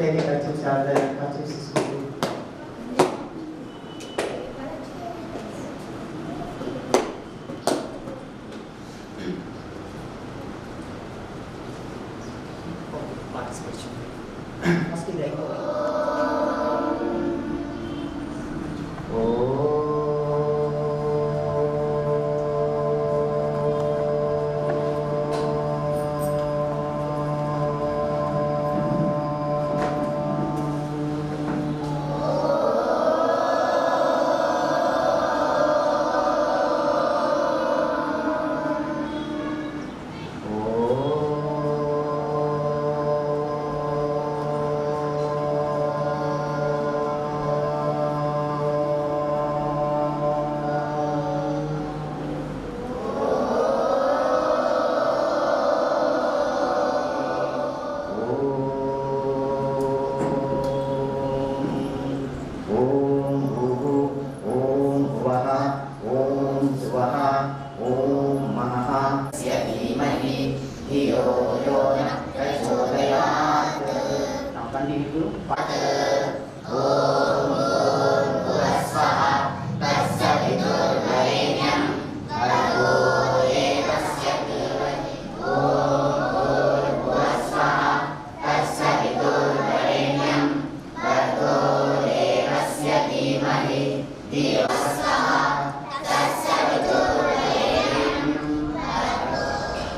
Take a touch of the touches.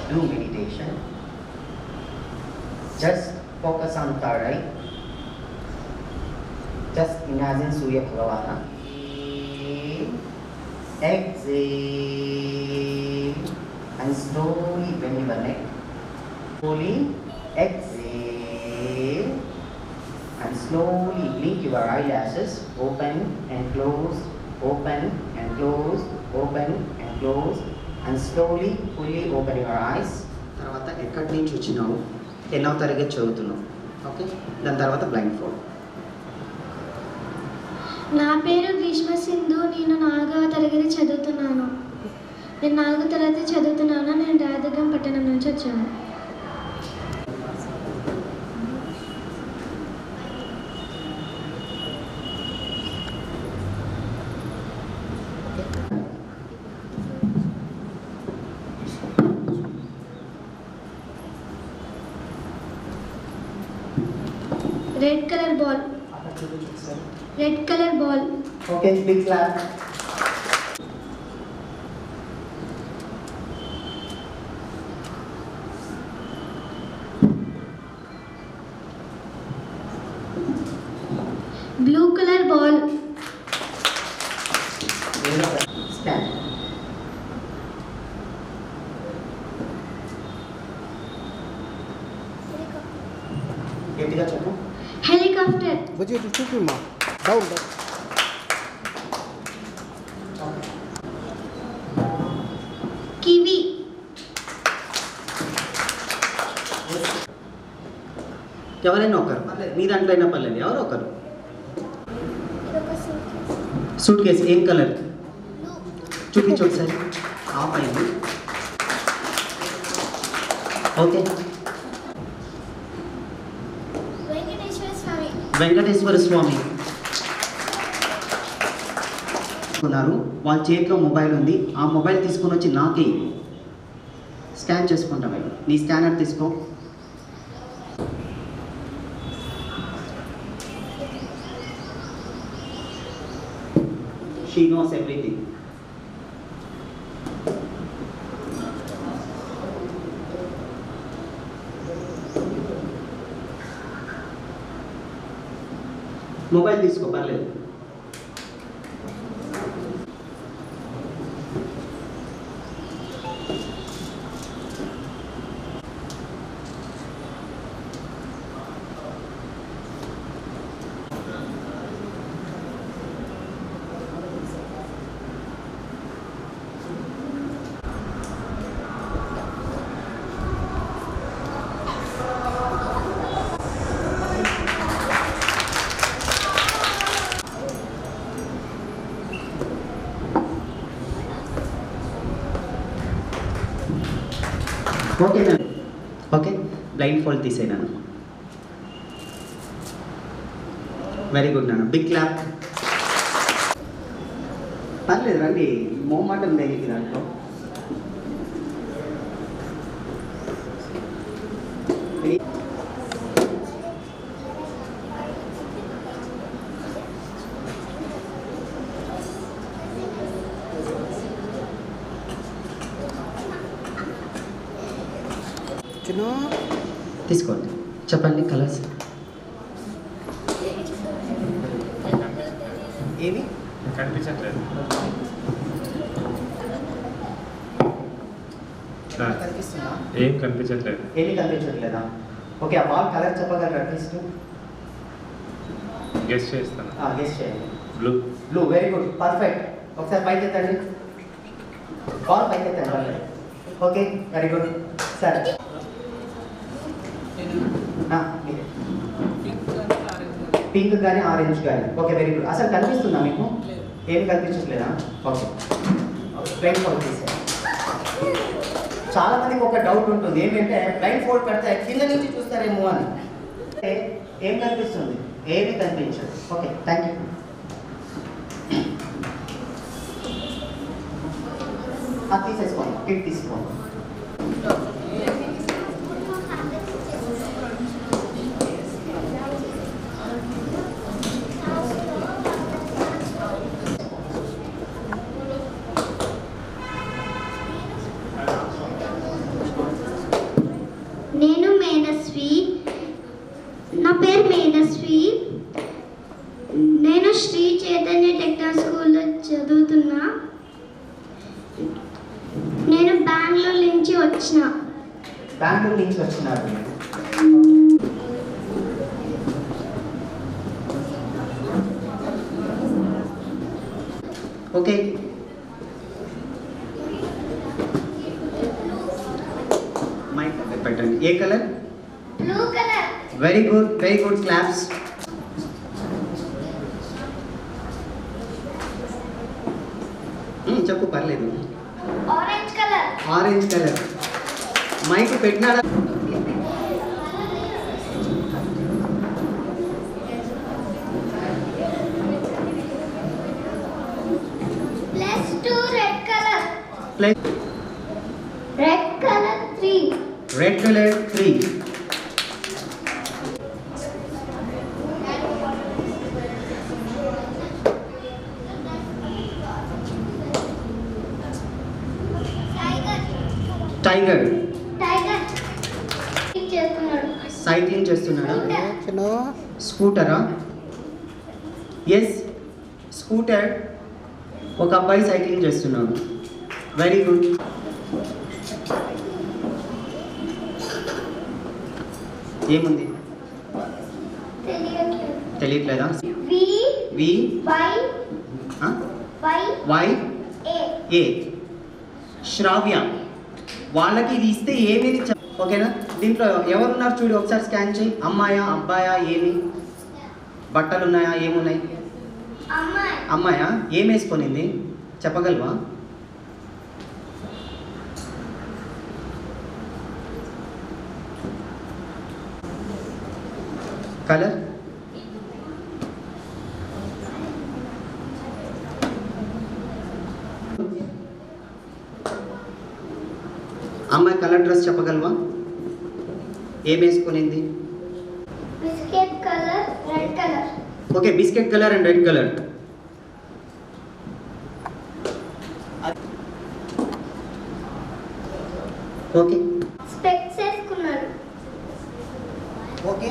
Do meditation. Just focus on third eye. Just imagine Surya Bhagavana. Exhale and slowly bend your neck. Slowly exhale and slowly blink your eyelashes. Open and close, open and close, open and close. And slowly, fully open your eyes. తర్వాత ఎక్కడి నుంచి వచ్చినావు, ఎన్నో తరగతి చదువుతున్నావు, okay? దాని తర్వాత blind fold. నా పేరు గ్రీష్మ సింధు, నేను 4వ తరగతి చదువుతున్నాను. నేను 4వ తరగతి చదువుతున్నాను. నేను రాయదుర్గం పట్టణం నుంచి వచ్చాను. Red color ball. Red color ball. Okay, big clap. Blue color ball. Stand. గట్టిగా చెప్పు. Helicopter. బుజ్జి చూపిమ్మా. Down down. Kiwi. ఎవరైనా ఒకరు, మీ దాంట్లో అయినా పర్లేదు, ఎవరో ఒకరు. సూట్ కేసు ఏం కలర్? చూపించు ఒకసారి. ఆఫ్ అయింది. ఓకే. వెంకటేశ్వర స్వామి ఉన్నారు, వాళ్ళ చేతిలో మొబైల్ ఉంది. ఆ మొబైల్ తీసుకొని వచ్చి నాకే స్కాన్ చేసుకుంటాం. నీ స్కానర్ తీసుకో. She knows everything. మొబైల్ తీసుకో, పర్లేదు. ఓకేనా? ఓకే, బ్లైండ్ ఫోల్డ్ తీసేనాను. వెరీ గుడ్ నాన్న, బిగ్ క్లాప్. పర్లేదు రండి, మొహమాటం దేనికి దాంట్లో. తీసుకోండి, చెప్పండి కలర్స్ ఏమి కనిపించట్లేదు. కనిపిస్తుందా? ఏం కనిపించట్లేదు. ఏమి కనిపించట్లేదా? ఓకే, ఆ బాల్ కలర్ చెప్పగలరు అట్లీస్ట్? గెస్ట్ చేస్తాను. గెస్ చేయండి. Blue. Blue, very good, perfect. ఒకసారి పైకి ఎత్తండి, బాల్ పైకి ఎత్తండి పర్లేదు. Okay, very good. సరే పింక్ కానీ ఆరెంజ్ కానీ. Okay, very good. అసలు కనిపిస్తుందా మీకు? ఏమి కనిపించట్లేదా? ఓకే, బ్లైండ్ ఫోల్డ్ తీసే. చాలా మందికి ఒక డౌట్ ఉంటుంది ఏంటంటే బ్లైండ్ ఫోల్డ్ పెడితే కింద నుంచి చూస్తారేమో అని. ఏం కనిపిస్తుంది? ఏమి కనిపించదు. Okay, thank you. తీసేసుకోండి, కిట్ తీసుకోండి. నేను మేనస్వి, నా పేరు మేనస్వి. నేను శ్రీ చైతన్య టెక్నికల్ స్కూల్లో చదువుతున్నా. నేను బెంగళూరు నుంచి వచ్చిన. బెంగళూరు నుంచి వచ్చినారు. ఓకే, మైక్ పెట్టండి. ఏ colour? Blue colour. Very good, very good, claps. చెప్పు, పర్లేదు. Orange colour. Orange colour. Mike పెట్టినాడా? +2 red colour. Plus red colour 3. Red colour 3. Tiger. Tiger చేస్తున్నాడు. సైక్లింగ్ చేస్తున్నాడా? స్కూటరా? Yes, scooter. ఒక అబ్బాయి సైక్లింగ్ చేస్తున్నాడు. Very good. ఏముంది? తెలియట్లేదా? V V Y Y Y A. A. Shravya. వాళ్ళకి ఇది ఇస్తే ఏమేమి ఓకేనా? దీంట్లో ఎవరున్నారు చూడు, ఒకసారి స్కాన్ చేయి. అమ్మాయా, అబ్బాయా, ఏమి బట్టలు ఉన్నాయా, ఏమున్నాయి? అమ్మాయి. అమ్మాయా? ఏం వేసుకొనింది చెప్పగలవా? కలర్? అమ్మాయి కలర్ డ్రెస్ చెప్పగలవా? ఏం వేసుకునింది? Biscuit colour, red colour. Okay, biscuit colour and red colour. Okay, specs వేసుకున్నాడు. ఓకే.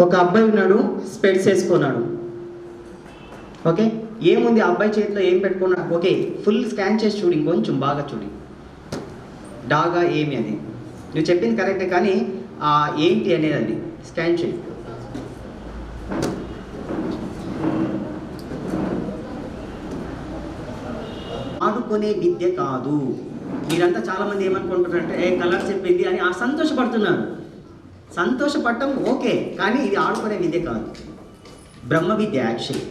ఒక అబ్బాయి ఉన్నాడు, స్పెట్స్ వేసుకున్నాడు. ఓకే, ఏముంది అబ్బాయి చేతిలో, ఏం పెట్టుకున్నాడు? ఓకే, ఫుల్ స్కాన్ చేసి చూడు, ఇంకొంచెం బాగా చూడు. డాగా ఏమి అది? నువ్వు చెప్పింది కరెక్టే, కానీ ఏంటి అనేది అది స్కాన్ చేయి. ఆడుకునే విద్య కాదు. మీరంతా చాలామంది ఏమనుకుంటున్నారంటే కలర్ చెప్పింది అని సంతోషపడుతున్నారు. సంతోషపడటం ఓకే, కానీ ఇది ఆడుకునే విద్య కాదు, బ్రహ్మ విద్య. యాక్చువల్లీ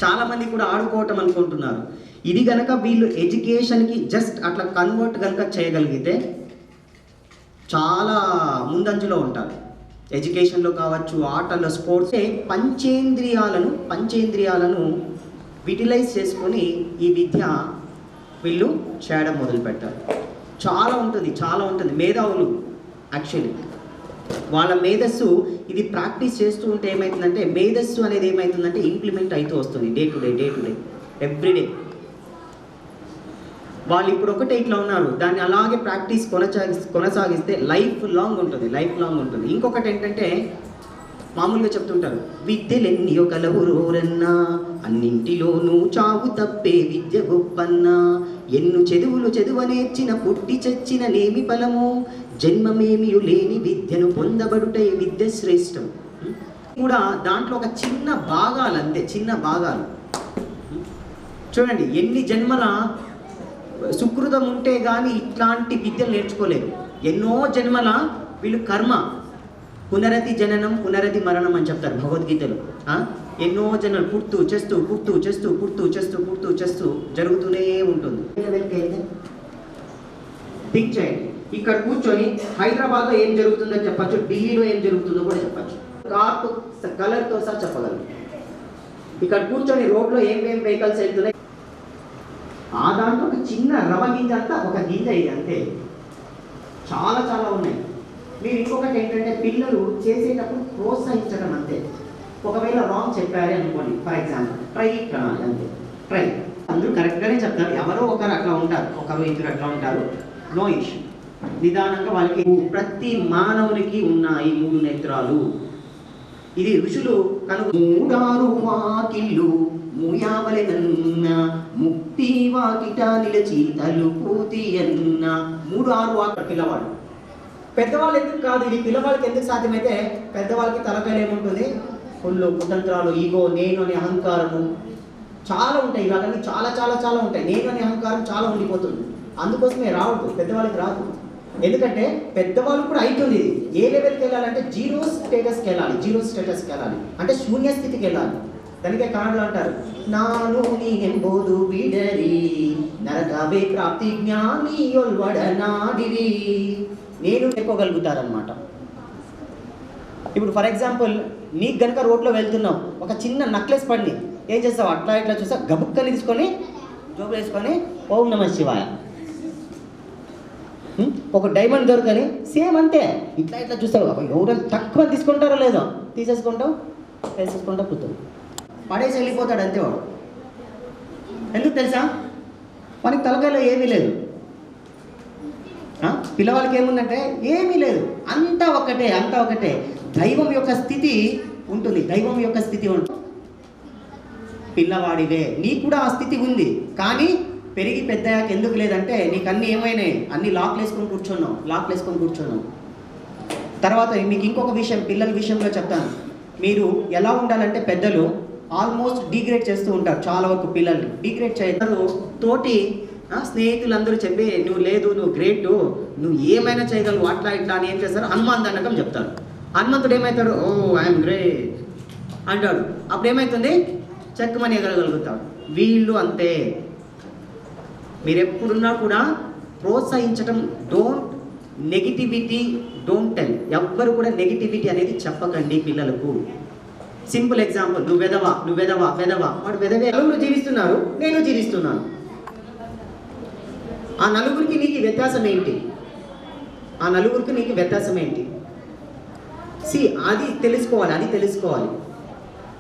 చాలామంది కూడా ఆడుకోవటం అనుకుంటున్నారు. ఇది కనుక వీళ్ళు ఎడ్యుకేషన్కి జస్ట్ అట్లా కన్వర్ట్ కనుక చేయగలిగితే చాలా ముందంజలో ఉంటారు. ఎడ్యుకేషన్లో కావచ్చు, ఆటల్లో, స్పోర్ట్స్. పంచేంద్రియాలను విటిలైజ్ చేసుకొని ఈ విద్య వీళ్ళు చేయడం మొదలు పెట్టారు. చాలా ఉంటుంది మేధావులు యాక్చువల్లీ వాళ్ళ మేధస్సు ఇది ప్రాక్టీస్ చేస్తూ ఉంటే ఏమవుతుందంటే మేధస్సు అనేది ఏమవుతుందంటే ఇంప్లిమెంట్ అవుతూ వస్తుంది డే టు డే ఎవ్రీడే. వాళ్ళు ఇప్పుడు ఒకటే ఇట్లా ఉన్నారు, దాన్ని అలాగే ప్రాక్టీస్ కొనసాగిస్తే లైఫ్ లాంగ్ ఉంటుంది. ఇంకొకటి ఏంటంటే మామూలుగా చెప్తుంటారు, విద్యలెన్నో కలవురోరన్నా అన్నింటిలోనూ చావు తప్పే విద్య గొప్పన్నా, ఎన్ను చదువనేర్చిన పుట్టి చచ్చిన నేమి ఫలము, జన్మమేమియు లేని విద్యను పొందబడుటే విద్య శ్రేష్టం. కూడా దాంట్లో ఒక చిన్న భాగాలు చూడండి, ఎన్ని జన్మల సుకృతం ఉంటే కానీ ఇట్లాంటి విద్యలు నేర్చుకోలేదు. ఎన్నో జన్మల వీళ్ళు కర్మ, పునరతి జననం పునరతి మరణం అని చెప్తారు భగవద్గీతలో. ఎన్నో జన్మలు పుడుతూ చేస్తూ జరుగుతూనే ఉంటుంది. థింక్ చేయండి, ఇక్కడ కూర్చొని హైదరాబాద్లో ఏం జరుగుతుందో చెప్పచ్చు, ఢిల్లీలో ఏం జరుగుతుందో కూడా చెప్పచ్చు, కలర్తో సహా చెప్పగలరు. ఇక్కడ కూర్చొని రోడ్లో ఏమేం వెహికల్స్ వెళ్తున్నాయి ఆ దాంట్లో ఒక చిన్న రవ గింజ అంతా ఒక గింజ ఇది అంతే. చాలా ఉన్నాయి. మీరు ఇంకొకటి ఏంటంటే పిల్లలు చేసేటప్పుడు ప్రోత్సహించడం అంతే. ఒకవేళ రాంగ్ చెప్పారే అనుకోండి, ఫర్ ఎగ్జాంపుల్ ట్రై అంతే, ట్రై అందరూ కరెక్ట్గానే చెప్తారు, ఎవరో ఒకరు అట్లా ఉంటారు, ఒకరు ఇద్దరు అట్లా ఉంటారు, నో ఇష్యూ. నిదానంగా వాళ్ళకి ప్రతి మానవునికి ఉన్నాయి 3 నేత్రాలు. ఇది ఋషులు మూడారు వాకిళ్ళు మూయావలెనన్న ముక్తి వాకిట నిలచి తలుపుతి అన్న. 3-6 వాకిళ్ళు పిల్లవాడు. పెద్దవాళ్ళు ఎందుకు కాదు, ఇది పిల్లవాళ్ళకి ఎందుకు సాధ్యమైతే పెద్దవాళ్ళకి తలకాయలు ఏముంటుంది, ఫుల్ కుతంత్రాలు, ఈగో, నేను అనే అహంకారము చాలా ఉంటాయి. ఇవన్నీ చాలా ఉంటాయి. నేను అనే అహంకారం చాలా ఉండిపోతుంది. అందుకోసమే రావద్దు, పెద్దవాళ్ళకి రాదు. ఎందుకంటే పెద్దవాళ్ళు కూడా అవుతుంది. ఇది ఏ లెవెల్కి వెళ్ళాలంటే జీరో స్టేటస్కి వెళ్ళాలి, అంటే శూన్య స్థితికి వెళ్ళాలి. దానికే కన్నడలో అంటారు, నాను నీనెంబోదు విడరి నరకవే ప్రాప్తి జ్ఞానియొల్వడనాడిరి. నేను చెప్పగలుగుతారనమాట. ఇప్పుడు ఫర్ ఎగ్జాంపుల్ నీకు గనక రోడ్లో వెళ్తున్నావు, ఒక చిన్న నెక్లెస్ పడింది, ఏం చేస్తావు, అట్లా ఇట్లా చూస్తా గబుక్కని తీసుకొని జోబులు వేసుకొని ఓం నమ శివాయ. ఒక డైమండ్ దొరకని సేమ్ అంతే, ఇట్లా చూస్తావు, ఎవరు తక్కువ తీసుకుంటారో లేదో తీసేసుకుంటావు, పుత్తులు పడేసి వెళ్ళిపోతాడు అంతే వాడు. ఎందుకు తెలుసా, మనకి తలకాయలో ఏమీ లేదు. పిల్లవాళ్ళకి ఏముందంటే ఏమీ లేదు, అంతా ఒకటే. దైవం యొక్క స్థితి ఉంటుంది. పిల్లవాడివే, నీకు కూడా ఆ స్థితి ఉంది. కానీ పెరిగి పెద్దయ్యాక ఎందుకు లేదంటే నీకు అన్నీ ఏమైనాయి, అన్ని లాక్లు వేసుకొని కూర్చున్నావు. తర్వాత మీకు ఇంకొక విషయం పిల్లల విషయంలో చెప్తాను. మీరు ఎలా ఉండాలంటే పెద్దలు ఆల్మోస్ట్ డిగ్రేడ్ చేస్తూ ఉంటారు చాలా వరకు పిల్లల్ని. డిగ్రేడ్ చేయతారు తోటి స్నేహితులందరూ చెప్పి నువ్వు గ్రేట్, నువ్వు ఏమైనా చేయగలవు అట్లా ఇట్లా అని ఏం చేస్తారు, హనుమాన్ దండకం చెప్తారు. హనుమంతుడు ఏమవుతాడు, ఓ ఐఎమ్ గ్రేట్ అంటాడు. అప్పుడు ఏమవుతుంది, చెక్కమని ఎగరగలుగుతాడు. వీళ్ళు అంతే. మీరు ఎప్పుడున్నా కూడా ప్రోత్సహించడం, డోంట్ టెల్. ఎవ్వరు కూడా నెగిటివిటీ అనేది చెప్పకండి పిల్లలకు. సింపుల్ ఎగ్జాంపుల్, నువ్వు వెదవా వాడు వెదవే. నలుగురు జీవిస్తున్నారు, నేను జీవిస్తున్నాను. ఆ నలుగురికి నీకు వ్యత్యాసం ఏంటి? అది తెలుసుకోవాలి.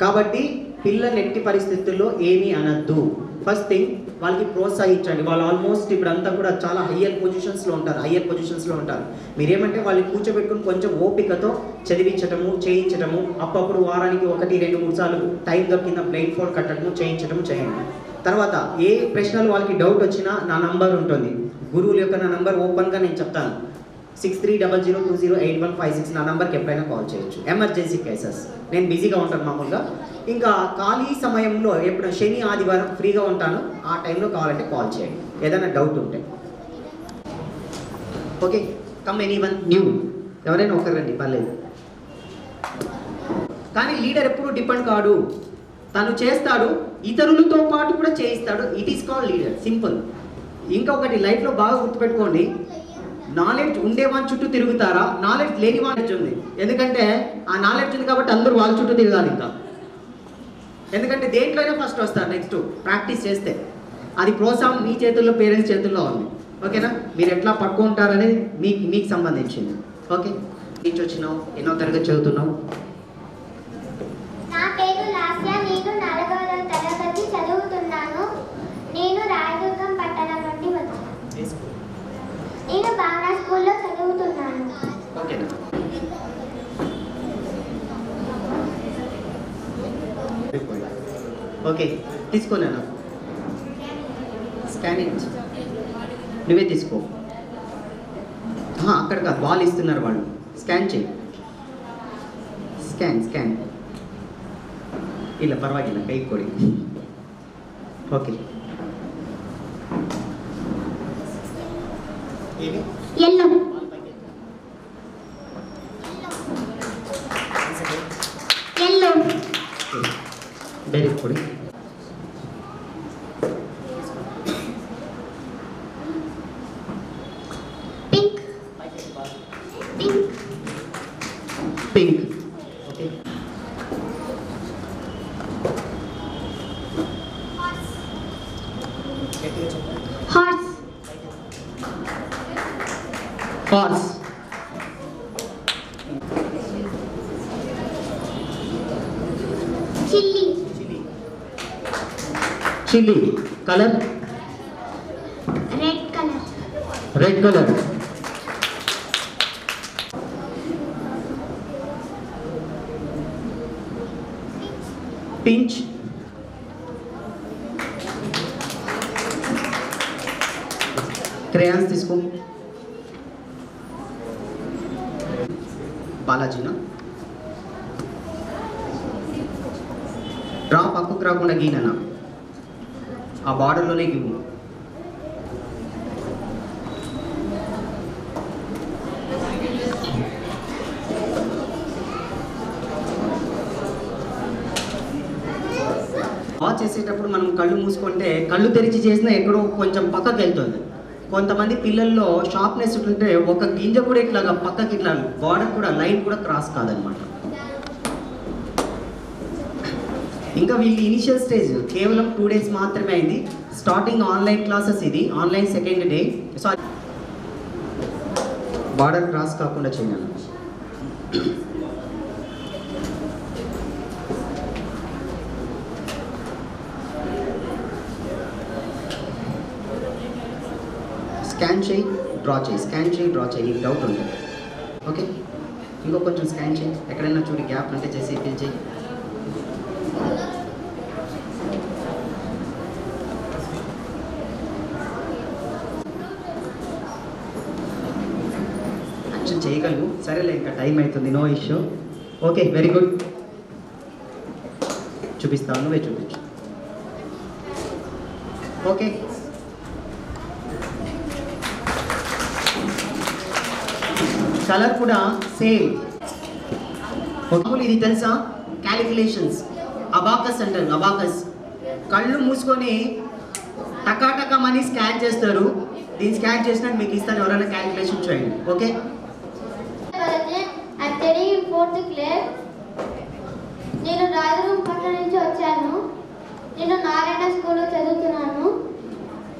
కాబట్టి పిల్లలు ఎట్టి పరిస్థితుల్లో ఏమీ అనద్దు. ఫస్ట్ థింగ్, వాళ్ళకి ప్రోత్సహించండి. వాళ్ళు ఆల్మోస్ట్ ఇప్పుడంతా కూడా చాలా హయ్యర్ పొజిషన్స్లో ఉంటారు. మీరేమంటే వాళ్ళని కూర్చోబెట్టుకుని కొంచెం ఓపికతో చదివించటము, చేయించటము, అప్పుడప్పుడు వారానికి 1-2-3 సార్లు టైం దొరికిన బ్లైండ్ ఫోల్డ్ కట్టడము, చేయండి. తర్వాత ఏ ప్రశ్నలు వాళ్ళకి డౌట్ వచ్చినా నా నంబర్ ఉంటుంది, గురువుల యొక్క నా నంబర్ ఓపెన్గా నేను చెప్తాను. 6300208156 నా నంబర్కి ఎప్పుడైనా కాల్ చేయొచ్చు. Emergency cases. నేను బిజీగా ఉంటాను మామూలుగా. ఇంకా ఖాళీ సమయంలో ఎప్పుడు శని ఆదివారం ఫ్రీగా ఉంటాను, ఆ టైంలో కావాలంటే కాల్ చేయండి ఏదైనా డౌట్ ఉంటే. ఓకే, కమ్ ఎనీవన్ న్యూ, ఎవరైనా ఒకరండి పర్లేదు. కానీ లీడర్ ఎప్పుడు డిపెండ్ కాడు, తను చేస్తాడు, ఇతరులతో పాటు కూడా చేయిస్తాడు. It is called leader, simple. ఇంకొకటి లైఫ్లో బాగా గుర్తుపెట్టుకోండి, నాలెడ్జ్ ఉండేవాని చుట్టూ తిరుగుతారా, నాలెడ్జ్ లేని నాలెడ్జ్ ఉంది? ఎందుకంటే ఆ నాలెడ్జ్ ఉంది కాబట్టి అందరూ వాళ్ళ చుట్టూ తిరగాలి ఇంకా. ఎందుకంటే దేంట్లోనే ఫస్ట్ వస్తారు నెక్స్ట్ ప్రాక్టీస్ చేస్తే. అది ప్రోత్సాహం మీ చేతుల్లో, పేరెంట్స్ చేతుల్లో ఉంది. ఓకేనా? మీరు ఎట్లా పట్టుకుంటారనేది మీకు సంబంధించింది. ఓకే, నుంచి వచ్చినావు, ఎన్నో తరగతి చదువుతున్నావు? నా పేరు లాస్య. నేను 4వ తరగతి చదువుతున్నాను. నేను రాయదుర్గం పట్టణం నుండి వచ్చాను. నేను భావన స్కూల్లో చదువుతున్నాను. ఓకేనా? ఓకే, తీసుకోలేనా? స్కానింగ్ నువ్వే తీసుకో. అక్కడ కాదు, వాళ్ళు ఇస్తున్నారు, వాళ్ళు స్కాన్ చేయి. స్కాన్ ಇಲ್ಲ ಪರವಾಗಿಲ್ಲ, ಕೈ ಕೊಡಿ. ಓಕೆ, ఎల్లో ఎల్లో ಬೇರೆ ಕೊಡಿ. Pink pink pink. Okay, horse horse. Chilli chilli. Colour red colour red colour. Pinch. Crayons తీసుకో. బాలాజీనా? డ్రా పక్కకు రాకుండా గీనన్నా, ఆ బార్డర్లోనే గీవు. డ్రా చేసేటప్పుడు మనం కళ్ళు మూసుకుంటే, కళ్ళు తెరిచి చేసినా ఎక్కడో కొంచెం పక్కకి వెళ్తుంది. కొంతమంది పిల్లల్లో షార్ప్నెస్ ఉంటే ఒక గింజ కూడా ఇట్లాగా పక్కకి ఇట్లా బార్డర్ కూడా లైన్ కూడా క్రాస్ కాదనమాట. ఇంకా వీళ్ళు ఇనిషియల్ స్టేజ్ కేవలం 2 days మాత్రమే అయింది. స్టార్టింగ్ ఆన్లైన్ క్లాసెస్, ఇది online second day. So border cross కాకుండా చేయాలి. స్కాన్ చేయి, డ్రా చేయి, స్కాన్ చేయి, డ్రా చేయి. నీకు డౌట్ ఉంటుంది. ఓకే, ఇంకో కొంచెం స్కాన్ చేయి. ఎక్కడైనా చూడు గ్యాప్ అంటే చేసి ఫిల్ చేయి. యాక్షన్ చేయగలవు, సరేలే, ఇంకా టైం అవుతుంది, no issue. Okay, very good. చూపిస్తాను, నువ్వే చూపించు. ఓకే, కలర్ కూడా సేమ్. ఇది తెలుసా? క్యాలిక్యులేషన్స్, అబాకస్ అంటారు. అబాకస్ కళ్ళు మూసుకొని టకా మనీ స్కాన్ చేస్తారు. దీన్ని స్కాన్ చేసినట్టు మీకు ఇస్తాను, ఎవరైనా క్యాలిక్యులేషన్ చేయండి. ఓకే, నేను రాయదుర్గం పట్టణం నుంచి వచ్చాను. నేను నారాయణ స్కూల్లో చదువుతున్నాను,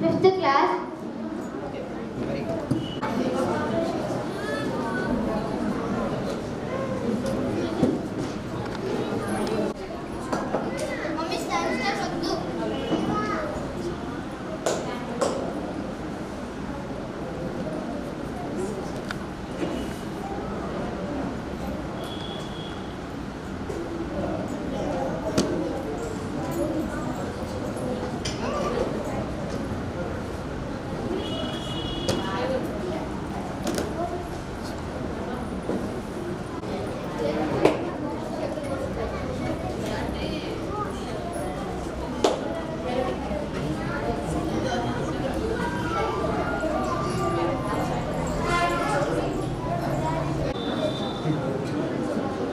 5th క్లాస్.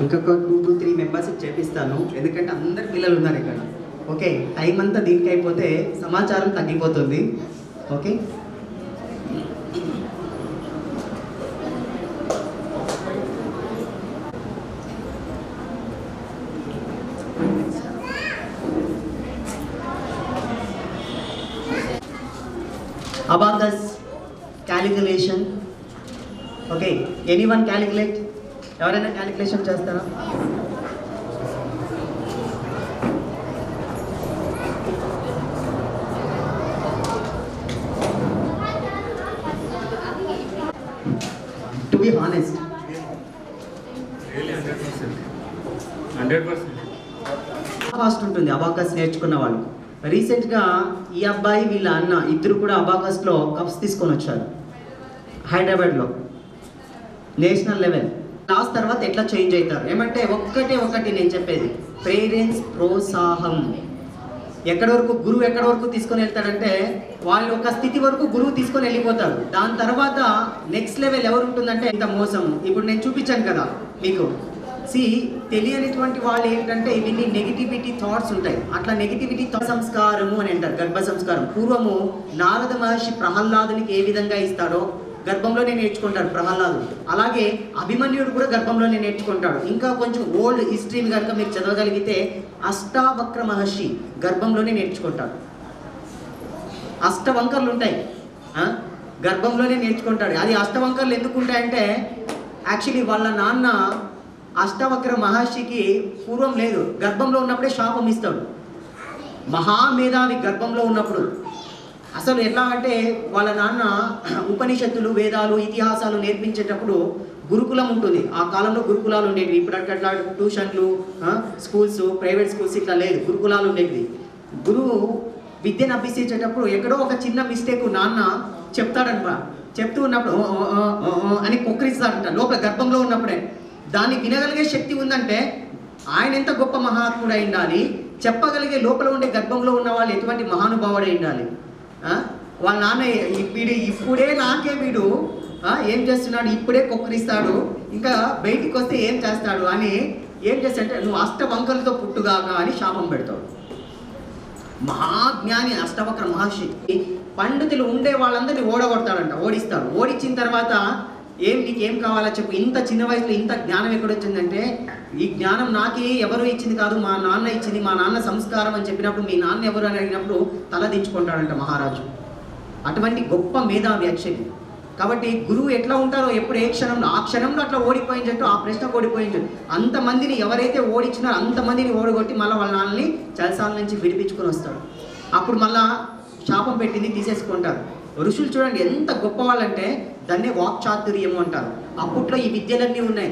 ఇంకొక 2 to 3 మెంబర్స్ చేపిస్తాను, ఎందుకంటే అందరు పిల్లలు ఉన్నారు ఇక్కడ. ఓకే, టైం అంతా దీనికి అయిపోతే సమాచారం తగ్గిపోతుంది. Okay, abacus calculation. Okay, anyone calculate? ఎవరైనా క్యాలిక్యులేషన్ చేస్తారా? To be honest, 100%. ఫాస్ట్ ఉంటుంది అబాకస్ నేర్చుకున్న వాళ్ళు. రీసెంట్గా ఈ అబ్బాయి వీళ్ళ అన్న ఇద్దరు కూడా అబాకస్లో కప్స్ తీసుకొని వచ్చారు హైదరాబాద్లో, నేషనల్ లెవెల్. క్లాస్ తర్వాత ఎట్లా చేంజ్ అవుతారు ఏమంటే ఒకటి నేను చెప్పేది, పేరెంట్స్ ప్రోత్సాహం. ఎక్కడి వరకు గురువు ఎక్కడి వరకు తీసుకొని వెళ్తాడంటే వాళ్ళు ఒక స్థితి వరకు గురువు తీసుకొని వెళ్ళిపోతారు. దాని తర్వాత నెక్స్ట్ లెవెల్ ఎవరు ఉంటుందంటే ఇంత మోసం. ఇప్పుడు నేను చూపించాను కదా మీకు, తెలియనిటువంటి వాళ్ళు ఏంటంటే ఇవన్నీ నెగిటివిటీ థాట్స్ ఉంటాయి. అట్లా నెగిటివిటీ సంస్కారము అని అంటారు, గర్భ సంస్కారం. పూర్వము నారద మహర్షి ప్రహ్లాదునికి ఏ విధంగా ఇస్తాడో గర్భంలోనే నేర్చుకుంటాడు ప్రహ్లాదుడు. అలాగే అభిమన్యుడు కూడా గర్భంలోనే నేర్చుకుంటాడు. ఇంకా కొంచెం ఓల్డ్ హిస్టరీని కనుక మీరు చదవగలిగితే అష్టావక్ర మహర్షి గర్భంలోనే నేర్చుకుంటాడు. అష్టవంకర్లు ఉంటాయి, గర్భంలోనే నేర్చుకుంటాడు. అది అష్టవంకర్లు ఎందుకు ఉంటాయంటే యాక్చువల్లీ వాళ్ళ నాన్న అష్టవక్ర మహర్షికి పూర్వం లేదు, గర్భంలో ఉన్నప్పుడే శాపం ఇస్తాడు. మహామేధావి గర్భంలో ఉన్నప్పుడు అసలు ఎట్లా అంటే వాళ్ళ నాన్న ఉపనిషత్తులు, వేదాలు, ఇతిహాసాలు నేర్పించేటప్పుడు గురుకులం ఉంటుంది. ఆ కాలంలో గురుకులాలు ఉండేవి. ఇప్పుడు అట్లా ట్యూషన్లు, స్కూల్స్, ప్రైవేట్ స్కూల్స్ ఇట్లా లేదు, గురుకులాలు ఉండేవి. గురువు విద్యను అభ్యసించేటప్పుడు ఎక్కడో ఒక చిన్న మిస్టేక్ నాన్న చెప్తాడనమాట. చెప్తూ ఉన్నప్పుడు అని కొక్కరిస్తాడంట లోపల గర్భంలో ఉన్నప్పుడే. దాన్ని వినగలిగే శక్తి ఉందంటే ఆయన ఎంత గొప్ప మహాత్ముడై ఉండాలి, చెప్పగలిగే లోపల ఉండే గర్భంలో ఉన్న వాళ్ళు ఎటువంటి మహానుభావుడై ఉండాలి. వాళ్ళ నాన్న ఇప్పుడే నాకే వీడు ఏం చేస్తున్నాడు, ఇప్పుడే కొక్కరిస్తాడు, ఇంకా బయటికి వస్తే ఏం చేస్తాడు అని ఏం చేస్తాడంటే నువ్వు అష్టవంకలతో పుట్టుగాక అని శాపం పెడతాడు. మహాజ్ఞాని అష్టవక్ర మహర్షి పండితులు ఉండే వాళ్ళందరినీ ఓడగొడతాడంట, ఓడిస్తాడు. ఓడించిన తర్వాత నీకేం కావాలో చెప్పు. ఇంత చిన్న వయసులో ఇంత జ్ఞానం ఎక్కడొచ్చిందంటే ఈ జ్ఞానం నాకే ఎవరు ఇచ్చింది కాదు, మా నాన్న ఇచ్చింది, మా నాన్న సంస్కారం అని చెప్పినప్పుడు మీ నాన్న ఎవరు అని అడిగినప్పుడు తల దించుకుంటాడంట మహారాజు. అటువంటి గొప్ప మేధావి యాక్చువల్లీ. కాబట్టి గురువు ఎట్లా ఉంటారో ఎప్పుడు ఏ క్షణంలో ఆ క్షణంలో అట్లా ఓడిపోయించట్టు, ఆ ప్రశ్నకు ఓడిపోయించట్టు. అంతమందిని ఎవరైతే ఓడించినారో అంతమందిని ఓడగొట్టి మళ్ళీ వాళ్ళ నాన్నని చలసాల నుంచి విడిపించుకొని వస్తాడు. అప్పుడు మళ్ళా శాపం పెట్టింది తీసేసుకుంటారు. ఋషులు చూడండి ఎంత గొప్ప వాళ్ళంటే దాన్నే వాక్చాతుర్యము అంటారు. అప్పట్లో ఈ విద్యలన్నీ ఉన్నాయి.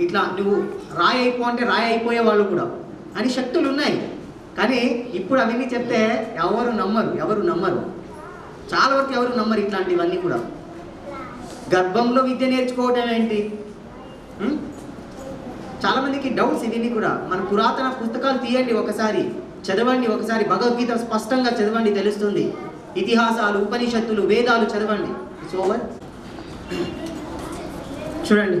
ఇట్లా నువ్వు రాయి అయిపో అంటే రాయి అయిపోయే వాళ్ళు కూడా అని శక్తులు ఉన్నాయి. కానీ ఇప్పుడు అవన్నీ చెప్తే ఎవరు నమ్మరు. చాలా వరకు ఎవరు నమ్మరు ఇట్లాంటివన్నీ కూడా. గర్భంలో విద్య నేర్చుకోవటం ఏంటి? చాలామందికి డౌట్స్ ఇవన్నీ కూడా. మన పురాతన పుస్తకాలు తీయండి, ఒకసారి చదవండి, ఒకసారి భగవద్గీత స్పష్టంగా చదవండి, తెలుస్తుంది. ఇతిహాసాలు, ఉపనిషత్తులు, వేదాలు చదవండి. It's over. చూడండి,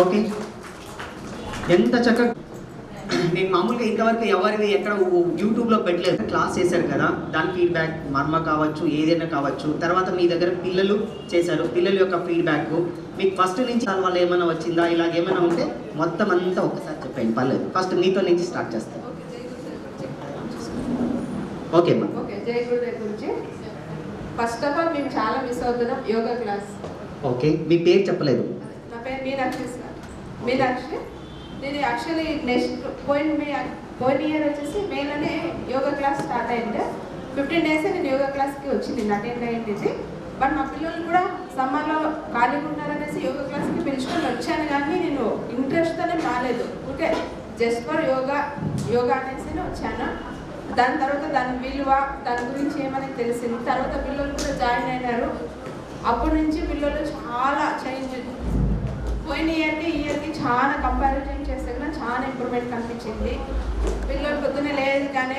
ఓకే, ఎంత చక్కగా. నేను మామూలుగా ఇంతవరకు ఎవరిది ఎక్కడ యూట్యూబ్లో పెట్టలేదు. క్లాస్ చేశారు కదా, దాని ఫీడ్బ్యాక్ మర్మ కావచ్చు, ఏదైనా కావచ్చు. తర్వాత మీ దగ్గర పిల్లలు చేశారు, పిల్లల యొక్క ఫీడ్బ్యాక్ మీకు ఫస్ట్ నుంచి వాళ్ళు ఏమైనా వచ్చిందా, ఇలాగేమైనా ఉంటే మొత్తం అంతా ఒక్కసారి చెప్పండి, పర్లేదు. ఫస్ట్ మీతో నుంచి స్టార్ట్ చేస్తాను. ఓకే అమ్మా. ఓకే, జై గురుదేవ్ గురించి. ఫస్ట్ ఆఫ్ ఆల్ మేము చాలా మిస్ అవుతున్నాం యోగా క్లాస్. ఓకే, మీ పేరు చెప్పలేదు. నా పేరు మీనాక్షి. నేను యాక్చువల్లీ పోయిన ఇయర్ వచ్చేసి మేలోనే యోగా క్లాస్ స్టార్ట్ అయింది. 15 days నేను యోగా క్లాస్కి వచ్చింది, అటెండ్ అయ్యింది. బట్ మా పిల్లలు కూడా సమ్మర్లో ఖాళీగా ఉన్నారనేసి యోగా క్లాస్కి పిలుచుకొని వచ్చాను, కానీ నేను ఇంట్రెస్ట్తోనే రాలేదు. ఓకే, జస్ట్ ఫర్ యోగా అనేసి వచ్చాను. దాని తర్వాత దాని విలువ, దాని గురించి ఏమని తెలిసింది. తర్వాత పిల్లలు కూడా జాయిన్ అయినారు. అప్పటి నుంచి పిల్లలు చాలా చేంజ్. పోయిన ఇయర్కి చాలా కంపారిజన్ చేస్తే కూడా చాలా ఇంప్రూవ్మెంట్ కనిపించింది. పిల్లలు పొద్దున్నే లేదు కానీ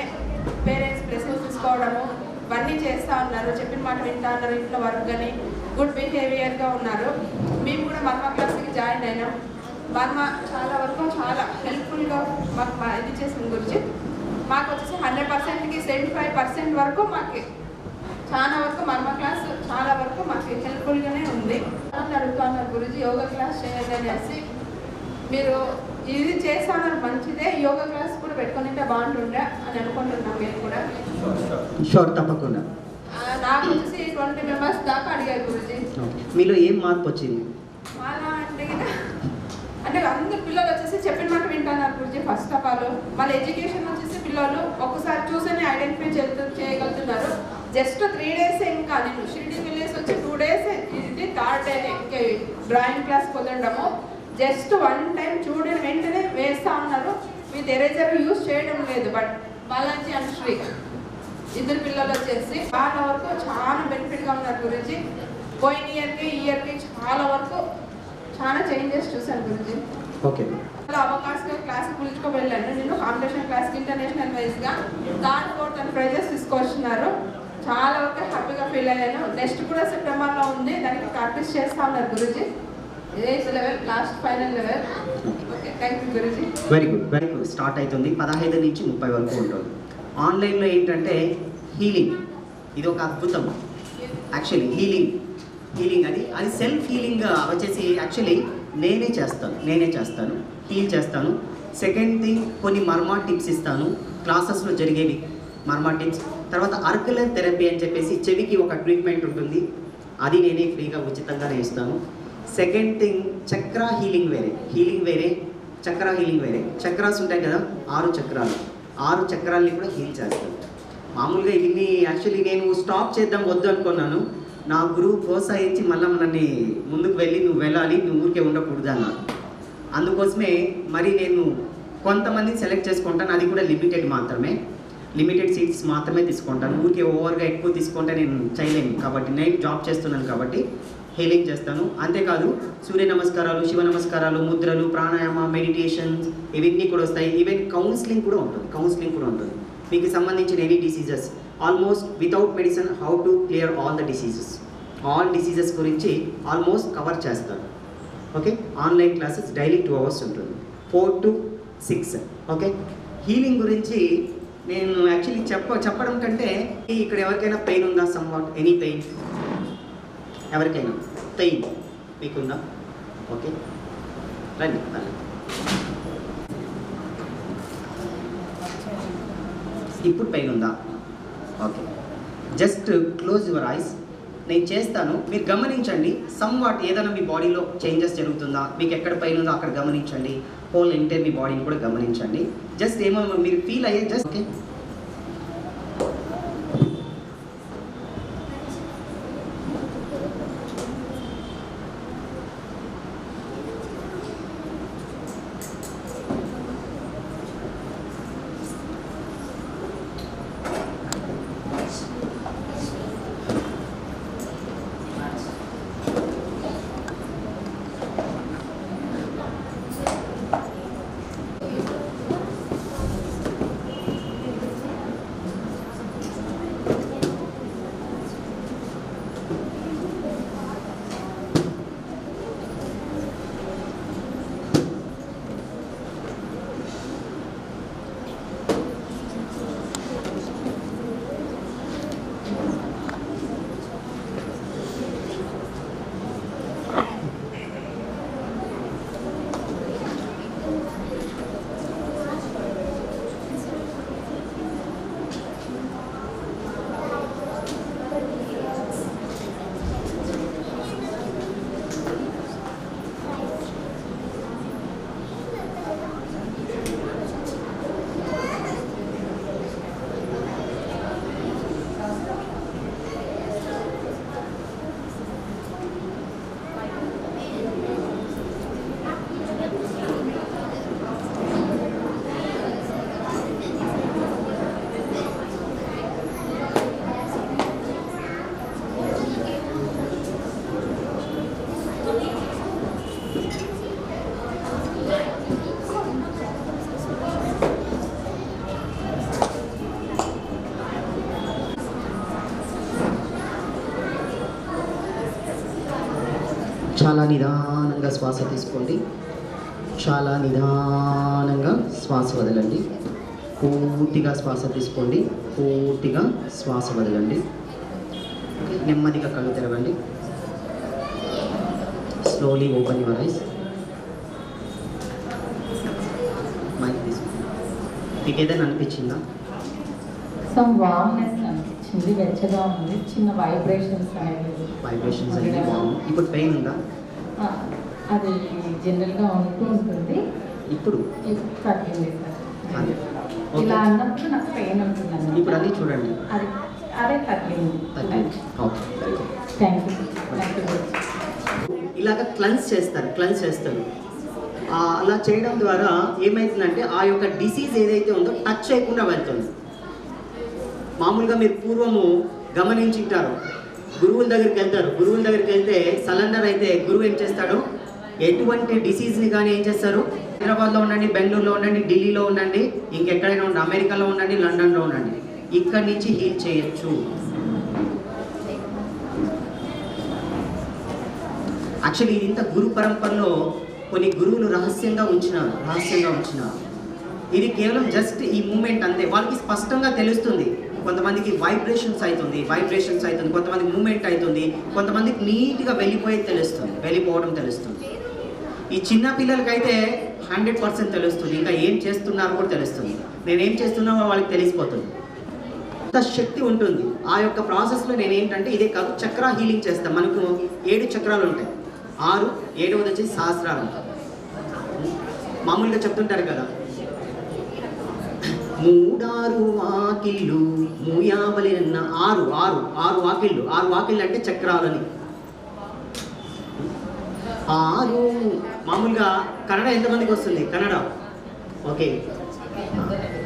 పేరెంట్స్ ప్లెసెస్ తీసుకోవడము ఇవన్నీ చేస్తూ ఉన్నారు, చెప్పిన మాట వింటూ ఉన్నారు, ఇంట్లో వర్క్ కానీ గుడ్ బిహేవియర్గా ఉన్నారు. మేము కూడా మర్మ క్లాస్కి జాయిన్ అయినాం. మర్మ చాలా వరకు చాలా హెల్ప్ఫుల్గా మాకు ఇది చేసిన గురించి మాకు వచ్చేసి 100%కి 75% వరకు మాకు చాలా వరకు మర్మ క్లాస్ చాలా వరకు మాకు హెల్ప్ఫుల్గానే ఉంది. అడుగుతున్నారు గురించి యోగా క్లాస్ చేయండి అనేసి. మీరు ఇది చేస్తాను మంచిదే, యోగా క్లాస్ కూడా పెట్టుకుంటే బాగుంటుండే అని అనుకుంటున్నాం మేము కూడా. షూర్, తప్పకుండా. నాకు వచ్చేసి 20 మెంబర్స్ దాకా అడిగారు గురుజీ. మీలో ఏం మార్పు వచ్చింది? అలా అంటే అందరు పిల్లలు వచ్చేసి చెప్పిన మాట వింటున్నారు గురుజీ. ఫస్ట్ ఆఫ్ ఆల్ వాళ్ళ ఎడ్యుకేషన్ వచ్చేసి పిల్లలు ఒక్కసారి చూసని ఐడెంటిఫై చేయగలుగుతున్నారు. జస్ట్ 3 days ఇంకా నేను షిరిడి వెళ్ళేసి వచ్చి 2 days, ఇది 3rd డే ఇంకా డ్రాయింగ్ క్లాస్ పొందడము. జస్ట్ 1 time చూడని వెంటనే వేస్తా ఉన్నారు. విత్ ఎరేజర్ యూజ్ చేయడం లేదు. బట్ బాలాజీ అండ్ శ్రీ ఇద్దరు పిల్లలు వచ్చేసి చాలా వరకు చాలా బెనిఫిట్గా ఉన్నారు గురించి. పోయిన ఇయర్కి చాలా వరకు చాలా చేంజెస్ చూశాను గురించి. ఓకే, అవకాశంగా క్లాస్కి పిలుచుకో వెళ్ళాను నేను. కాంపిటీషన్ క్లాస్కి ఇంటర్నేషనల్ వైజ్గా దాంట్లో తన ప్రైజెస్ తీసుకొస్తున్నారు. చాలా వరకు హ్యాపీగా ఫీల్ అయ్యాను. నెక్స్ట్ కూడా సెప్టెంబర్లో ఉంది, దానికి ప్రాక్టీస్ చేస్తా ఉన్నారు Guruji. 8th level last final level. Okay, thank you Guruji. Very good, very good. Start అవుతుంది 15 నుంచి 30 వరకు ఉంటుంది. ఆన్లైన్లో ఏంటంటే హీలింగ్, ఇది ఒక అద్భుతం. యాక్చువల్లీ హీలింగ్ అది సెల్ఫ్ హీలింగ్ వచ్చేసి యాక్చువల్లీ నేనే చేస్తాను, హీల్ చేస్తాను. సెకండ్ థింగ్, కొన్ని మర్మా టిప్స్ ఇస్తాను క్లాసెస్లో జరిగేవి, మర్మా టిప్స్. తర్వాత అర్కులర్ థెరపీ అని చెప్పేసి చెవికి ఒక ట్రీట్మెంట్ ఉంటుంది, అది నేనే ఫ్రీగా ఉచితంగానే ఇస్తాను. సెకండ్ థింగ్, చక్రా హీలింగ్ వేరే, చక్రా హీలింగ్ వేరే. చక్రాస్ ఉంటాయి కదా, 6 చక్రాలు, 6 చక్రాల్ని కూడా హీల్ చేస్తాను. మామూలుగా ఇవన్నీ యాక్చువల్లీ నేను స్టాప్ చేద్దాం వద్దు అనుకున్నాను. నా గురువు ప్రోత్సహించి మళ్ళీ నన్ను ముందుకు వెళ్ళి నువ్వు వెళ్ళాలి, నువ్వు ఊరికే ఉండకూడదు అన్నారు. అందుకోసమే మరి నేను కొంతమందిని సెలెక్ట్ చేసుకుంటాను, అది కూడా లిమిటెడ్ సీట్స్ మాత్రమే తీసుకుంటాను. ఊరికే ఓవర్గా ఎక్కువ తీసుకుంటే నేను చేయలేను కాబట్టి, నేను జాబ్ చేస్తున్నాను కాబట్టి హీలింగ్ చేస్తాను. అంతేకాదు సూర్య నమస్కారాలు, శివ నమస్కారాలు, ముద్రలు, ప్రాణాయామ, మెడిటేషన్స్ ఇవన్నీ కూడా వస్తాయి. ఈవెన్ కౌన్సిలింగ్ కూడా ఉంటుంది. మీకు సంబంధించిన any diseases almost without medicine how to clear all diseases గురించి ఆల్మోస్ట్ కవర్ చేస్తాను. Okay, online classes daily 2 hours ఉంటుంది, 4 to 6. ఓకే, హీలింగ్ గురించి నేను యాక్చువల్లీ చెప్పడం కంటే ఇక్కడ ఎవరికైనా పెయిన్ ఉందా? సమ్వాట్ ఎనీ పెయిన్, ఎవరికైనా పెయిన్ మీకుందా? ఓకే, రండి. ఇప్పుడు పెయిన్ ఉందా? Okay, just close your eyes. నేను చేస్తాను, మీరు గమనించండి. సమ్వాట్ ఏదైనా మీ బాడీలో చేంజెస్ జరుగుతుందా? మీకు ఎక్కడ పెయిన్ ఉందో అక్కడ గమనించండి. హోల్ ఎంటైర్ మీ బాడీని కూడా గమనించండి. జస్ట్ ఏమో మీరు ఫీల్ అయ్యే జస్ట్ ఓకే. చాలా నిదానంగా శ్వాస తీసుకోండి, చాలా నిదానంగా శ్వాస వదలండి. పూర్తిగా శ్వాస తీసుకోండి, పూర్తిగా శ్వాస వదలండి. నెమ్మదిగా కళ్ళు తెరవండి. Slowly open your eyes. మీకు ఏదైనా అనిపించిందా? సమ్ వార్మ్నెస్ అనిపించింది, వెచ్చగా ఉంది, చిన్న వైబ్రేషన్స్ అనేది. వైబ్రేషన్స్ అనేది బాగుంది. ఇప్పుడు పెయిన్ ఉందా? అది జనరల్గా ఉంటూ ఉంటుంది. ఇప్పుడు తగ్గింది సార్. అదే. ఇలా ఓకే. అన్నప్పుడు నాకు పెయిన్ ఉంటుందండి. ఇప్పుడు అది చూడండి. అది అదే తగ్గింది. తగ్గింది. Okay, very good. Thank you. Thank you. ఇలాగ క్లెన్స్ చేస్తారు. అలా చేయడం ద్వారా ఏమవుతుందంటే ఆ యొక్క డిసీజ్ ఏదైతే ఉందో టచ్ చేయకుండా వెళ్తుంది. మామూలుగా మీరు పూర్వము గమనించుంటారు, గురువుల దగ్గరికి వెళ్తారు. గురువుల దగ్గరికి వెళ్తే సలెండర్ అయితే గురువు ఏం చేస్తాడు, ఎటువంటి డిసీజ్ని కానీ ఏం చేస్తారు, హైదరాబాద్లో ఉండండి, బెంగళూరులో ఉండండి, ఢిల్లీలో ఉండండి, ఇంకెక్కడైనా ఉండండి, అమెరికాలో ఉండండి, లండన్లో ఉండండి, ఇక్కడి నుంచి హీల్ చేయొచ్చు. యాక్చువల్లీ ఇంత గురు పరంపరలో కొన్ని గురువులు రహస్యంగా ఉంచినారు. ఇది కేవలం జస్ట్ ఈ మూమెంట్ అంతే. వాళ్ళకి స్పష్టంగా తెలుస్తుంది. కొంతమందికి వైబ్రేషన్స్ అవుతుంది, కొంతమందికి మూమెంట్ అవుతుంది, కొంతమందికి నీట్గా వెళ్ళిపోవడం తెలుస్తుంది. ఈ చిన్న పిల్లలకైతే 100% తెలుస్తుంది. ఇంకా ఏం చేస్తున్నారో కూడా తెలుస్తుంది. నేనేం చేస్తున్నానో వాళ్ళకి తెలిసిపోతుంది. అంత శక్తి ఉంటుంది ఆ యొక్క ప్రాసెస్లో. నేను ఏంటంటే ఇదే కాదు, చక్ర హీలింగ్ చేస్తాం. మనకు 7 చక్రాలు ఉంటాయి, 6, 7వది వచ్చేసి సహస్రాలు. మామూలుగా చెప్తుంటారు కదా, 3 వాకిళ్ళు మూయావలిన 6 వాకిళ్ళు. 6 వాకిళ్ళు అంటే చక్రాలని. 6 మామూలుగా కన్నడ ఎంతమందికి వస్తుంది? కన్నడ ఓకే.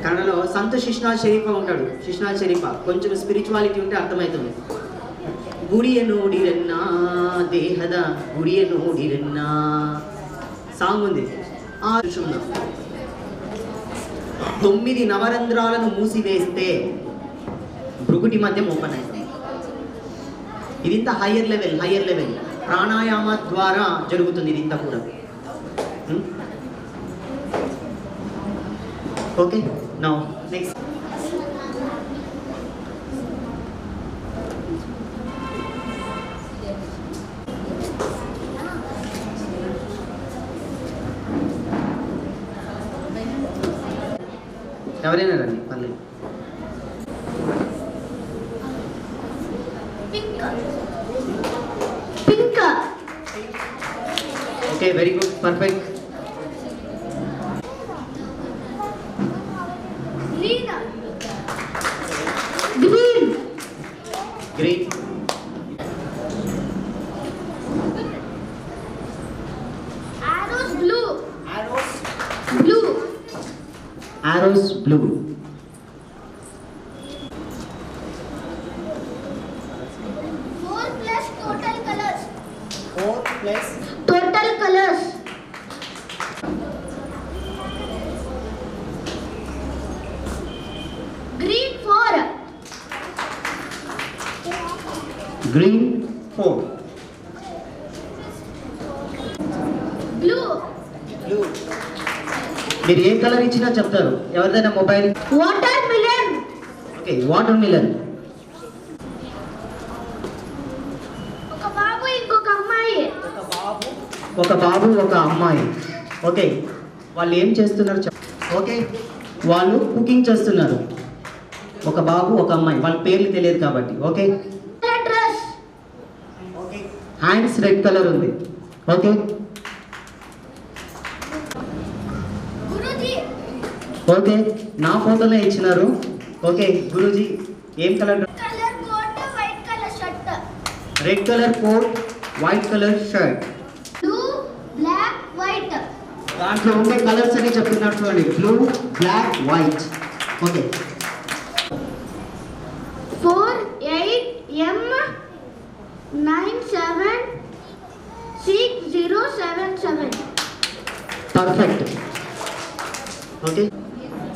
కన్నడలో సంత శిష్నాథ్ షరీఫా ఉంటాడు. శిష్నాథ్ షరీఫా కొంచెం స్పిరిచువాలిటీ ఉంటే అర్థమవుతుంది. గుడియ నోడిరన్నా దేహద గుడియ నోడిరన్నా సాంగ్ ఉంది. 9 నవరంధ్రాలను మూసివేస్తే భృగుటి మధ్యం ఓపెన్ అవుతుంది. ఇదింత హయ్యర్ లెవెల్ ప్రాణాయామ ద్వారా జరుగుతుంది ఇదింతా కూడా. Okay, now next. ఎవరైనా రండి, పర్లేదు. Pink. Okay, very good, perfect. Green. Arrows blue. 4 plus total colors. 4 plus Total colors. Green 4. green 4. Blue. Blue. మీరు ఏ కలర్ ఇచ్చినా చెప్తారు. ఎవరిదైనా mobile. Watermelon. Okay, water melon. ఒక బాబు ఇంకొక అమ్మాయి. ఒక బాబు ఒక అమ్మాయి. ఓకే, వాళ్ళు ఏం చేస్తున్నారు? ఓకే, వాళ్ళు కుకింగ్ చేస్తున్నారు. ఒక బాబు ఒక అమ్మాయి, వాళ్ళ పేర్లు తెలియదు కాబట్టి. Okay, dress. Okay, hands red colour ఉంది. ఓకే, గురుజీ. ఓకే, నా ఫోటోనే ఇచ్చినారు. ఓకే, గురూజీ ఏం colour? Colour coat, white colour shirt. Red colour coat, white colour shirt. Blue, black, white. దాంట్లో ఉండే కలర్స్ అని చెప్తున్నారు చూడండి. Blue, black, white. Okay, 4 8 M 9 7 6 0 7 7. Perfect. Okay,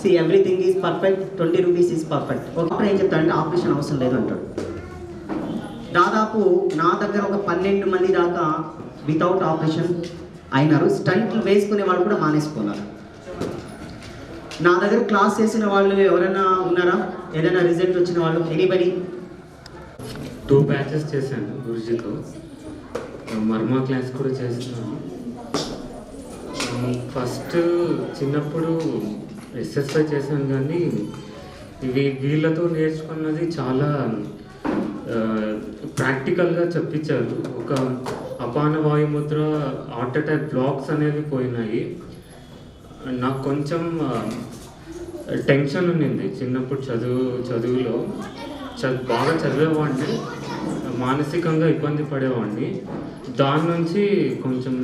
see everything is perfect. 20 rupees is perfect. Okay, ఏం చెప్తాడంటే operation అవసరం లేదు అంటాడు. దాదాపు నా దగ్గర ఒక 12 మంది దాకా వితౌట్ ఆపరేషన్ అయినారు. స్టంట్లు వేసుకునే వాళ్ళు కూడా మానేసుకున్నారు. నా దగ్గర క్లాస్ చేసిన వాళ్ళు ఎవరైనా ఉన్నారా? ఏదైనా రిజల్ట్ వచ్చిన వాళ్ళు? ఎనీబడి? 2 బ్యాచెస్ చేశాను గురుజీతో. మర్మా క్లాస్ కూడా చేస్తున్నాను. ఫస్ట్ చిన్నప్పుడు ఎస్ఎస్ఐ చేశాను కానీ వీళ్ళతో నేర్చుకున్నది చాలా ప్రాక్టికల్గా చెప్పించారు. ఒక అపాన వాయుముద్ర, హార్ట్ అటాక్ బ్లాక్స్ అనేవి పోయినాయి. నాకు కొంచెం టెన్షన్ ఉండింది చిన్నప్పుడు చదువులో బాగా చదివేవాడిని, మానసికంగా ఇబ్బంది పడేవాడిని. దాని నుంచి కొంచెం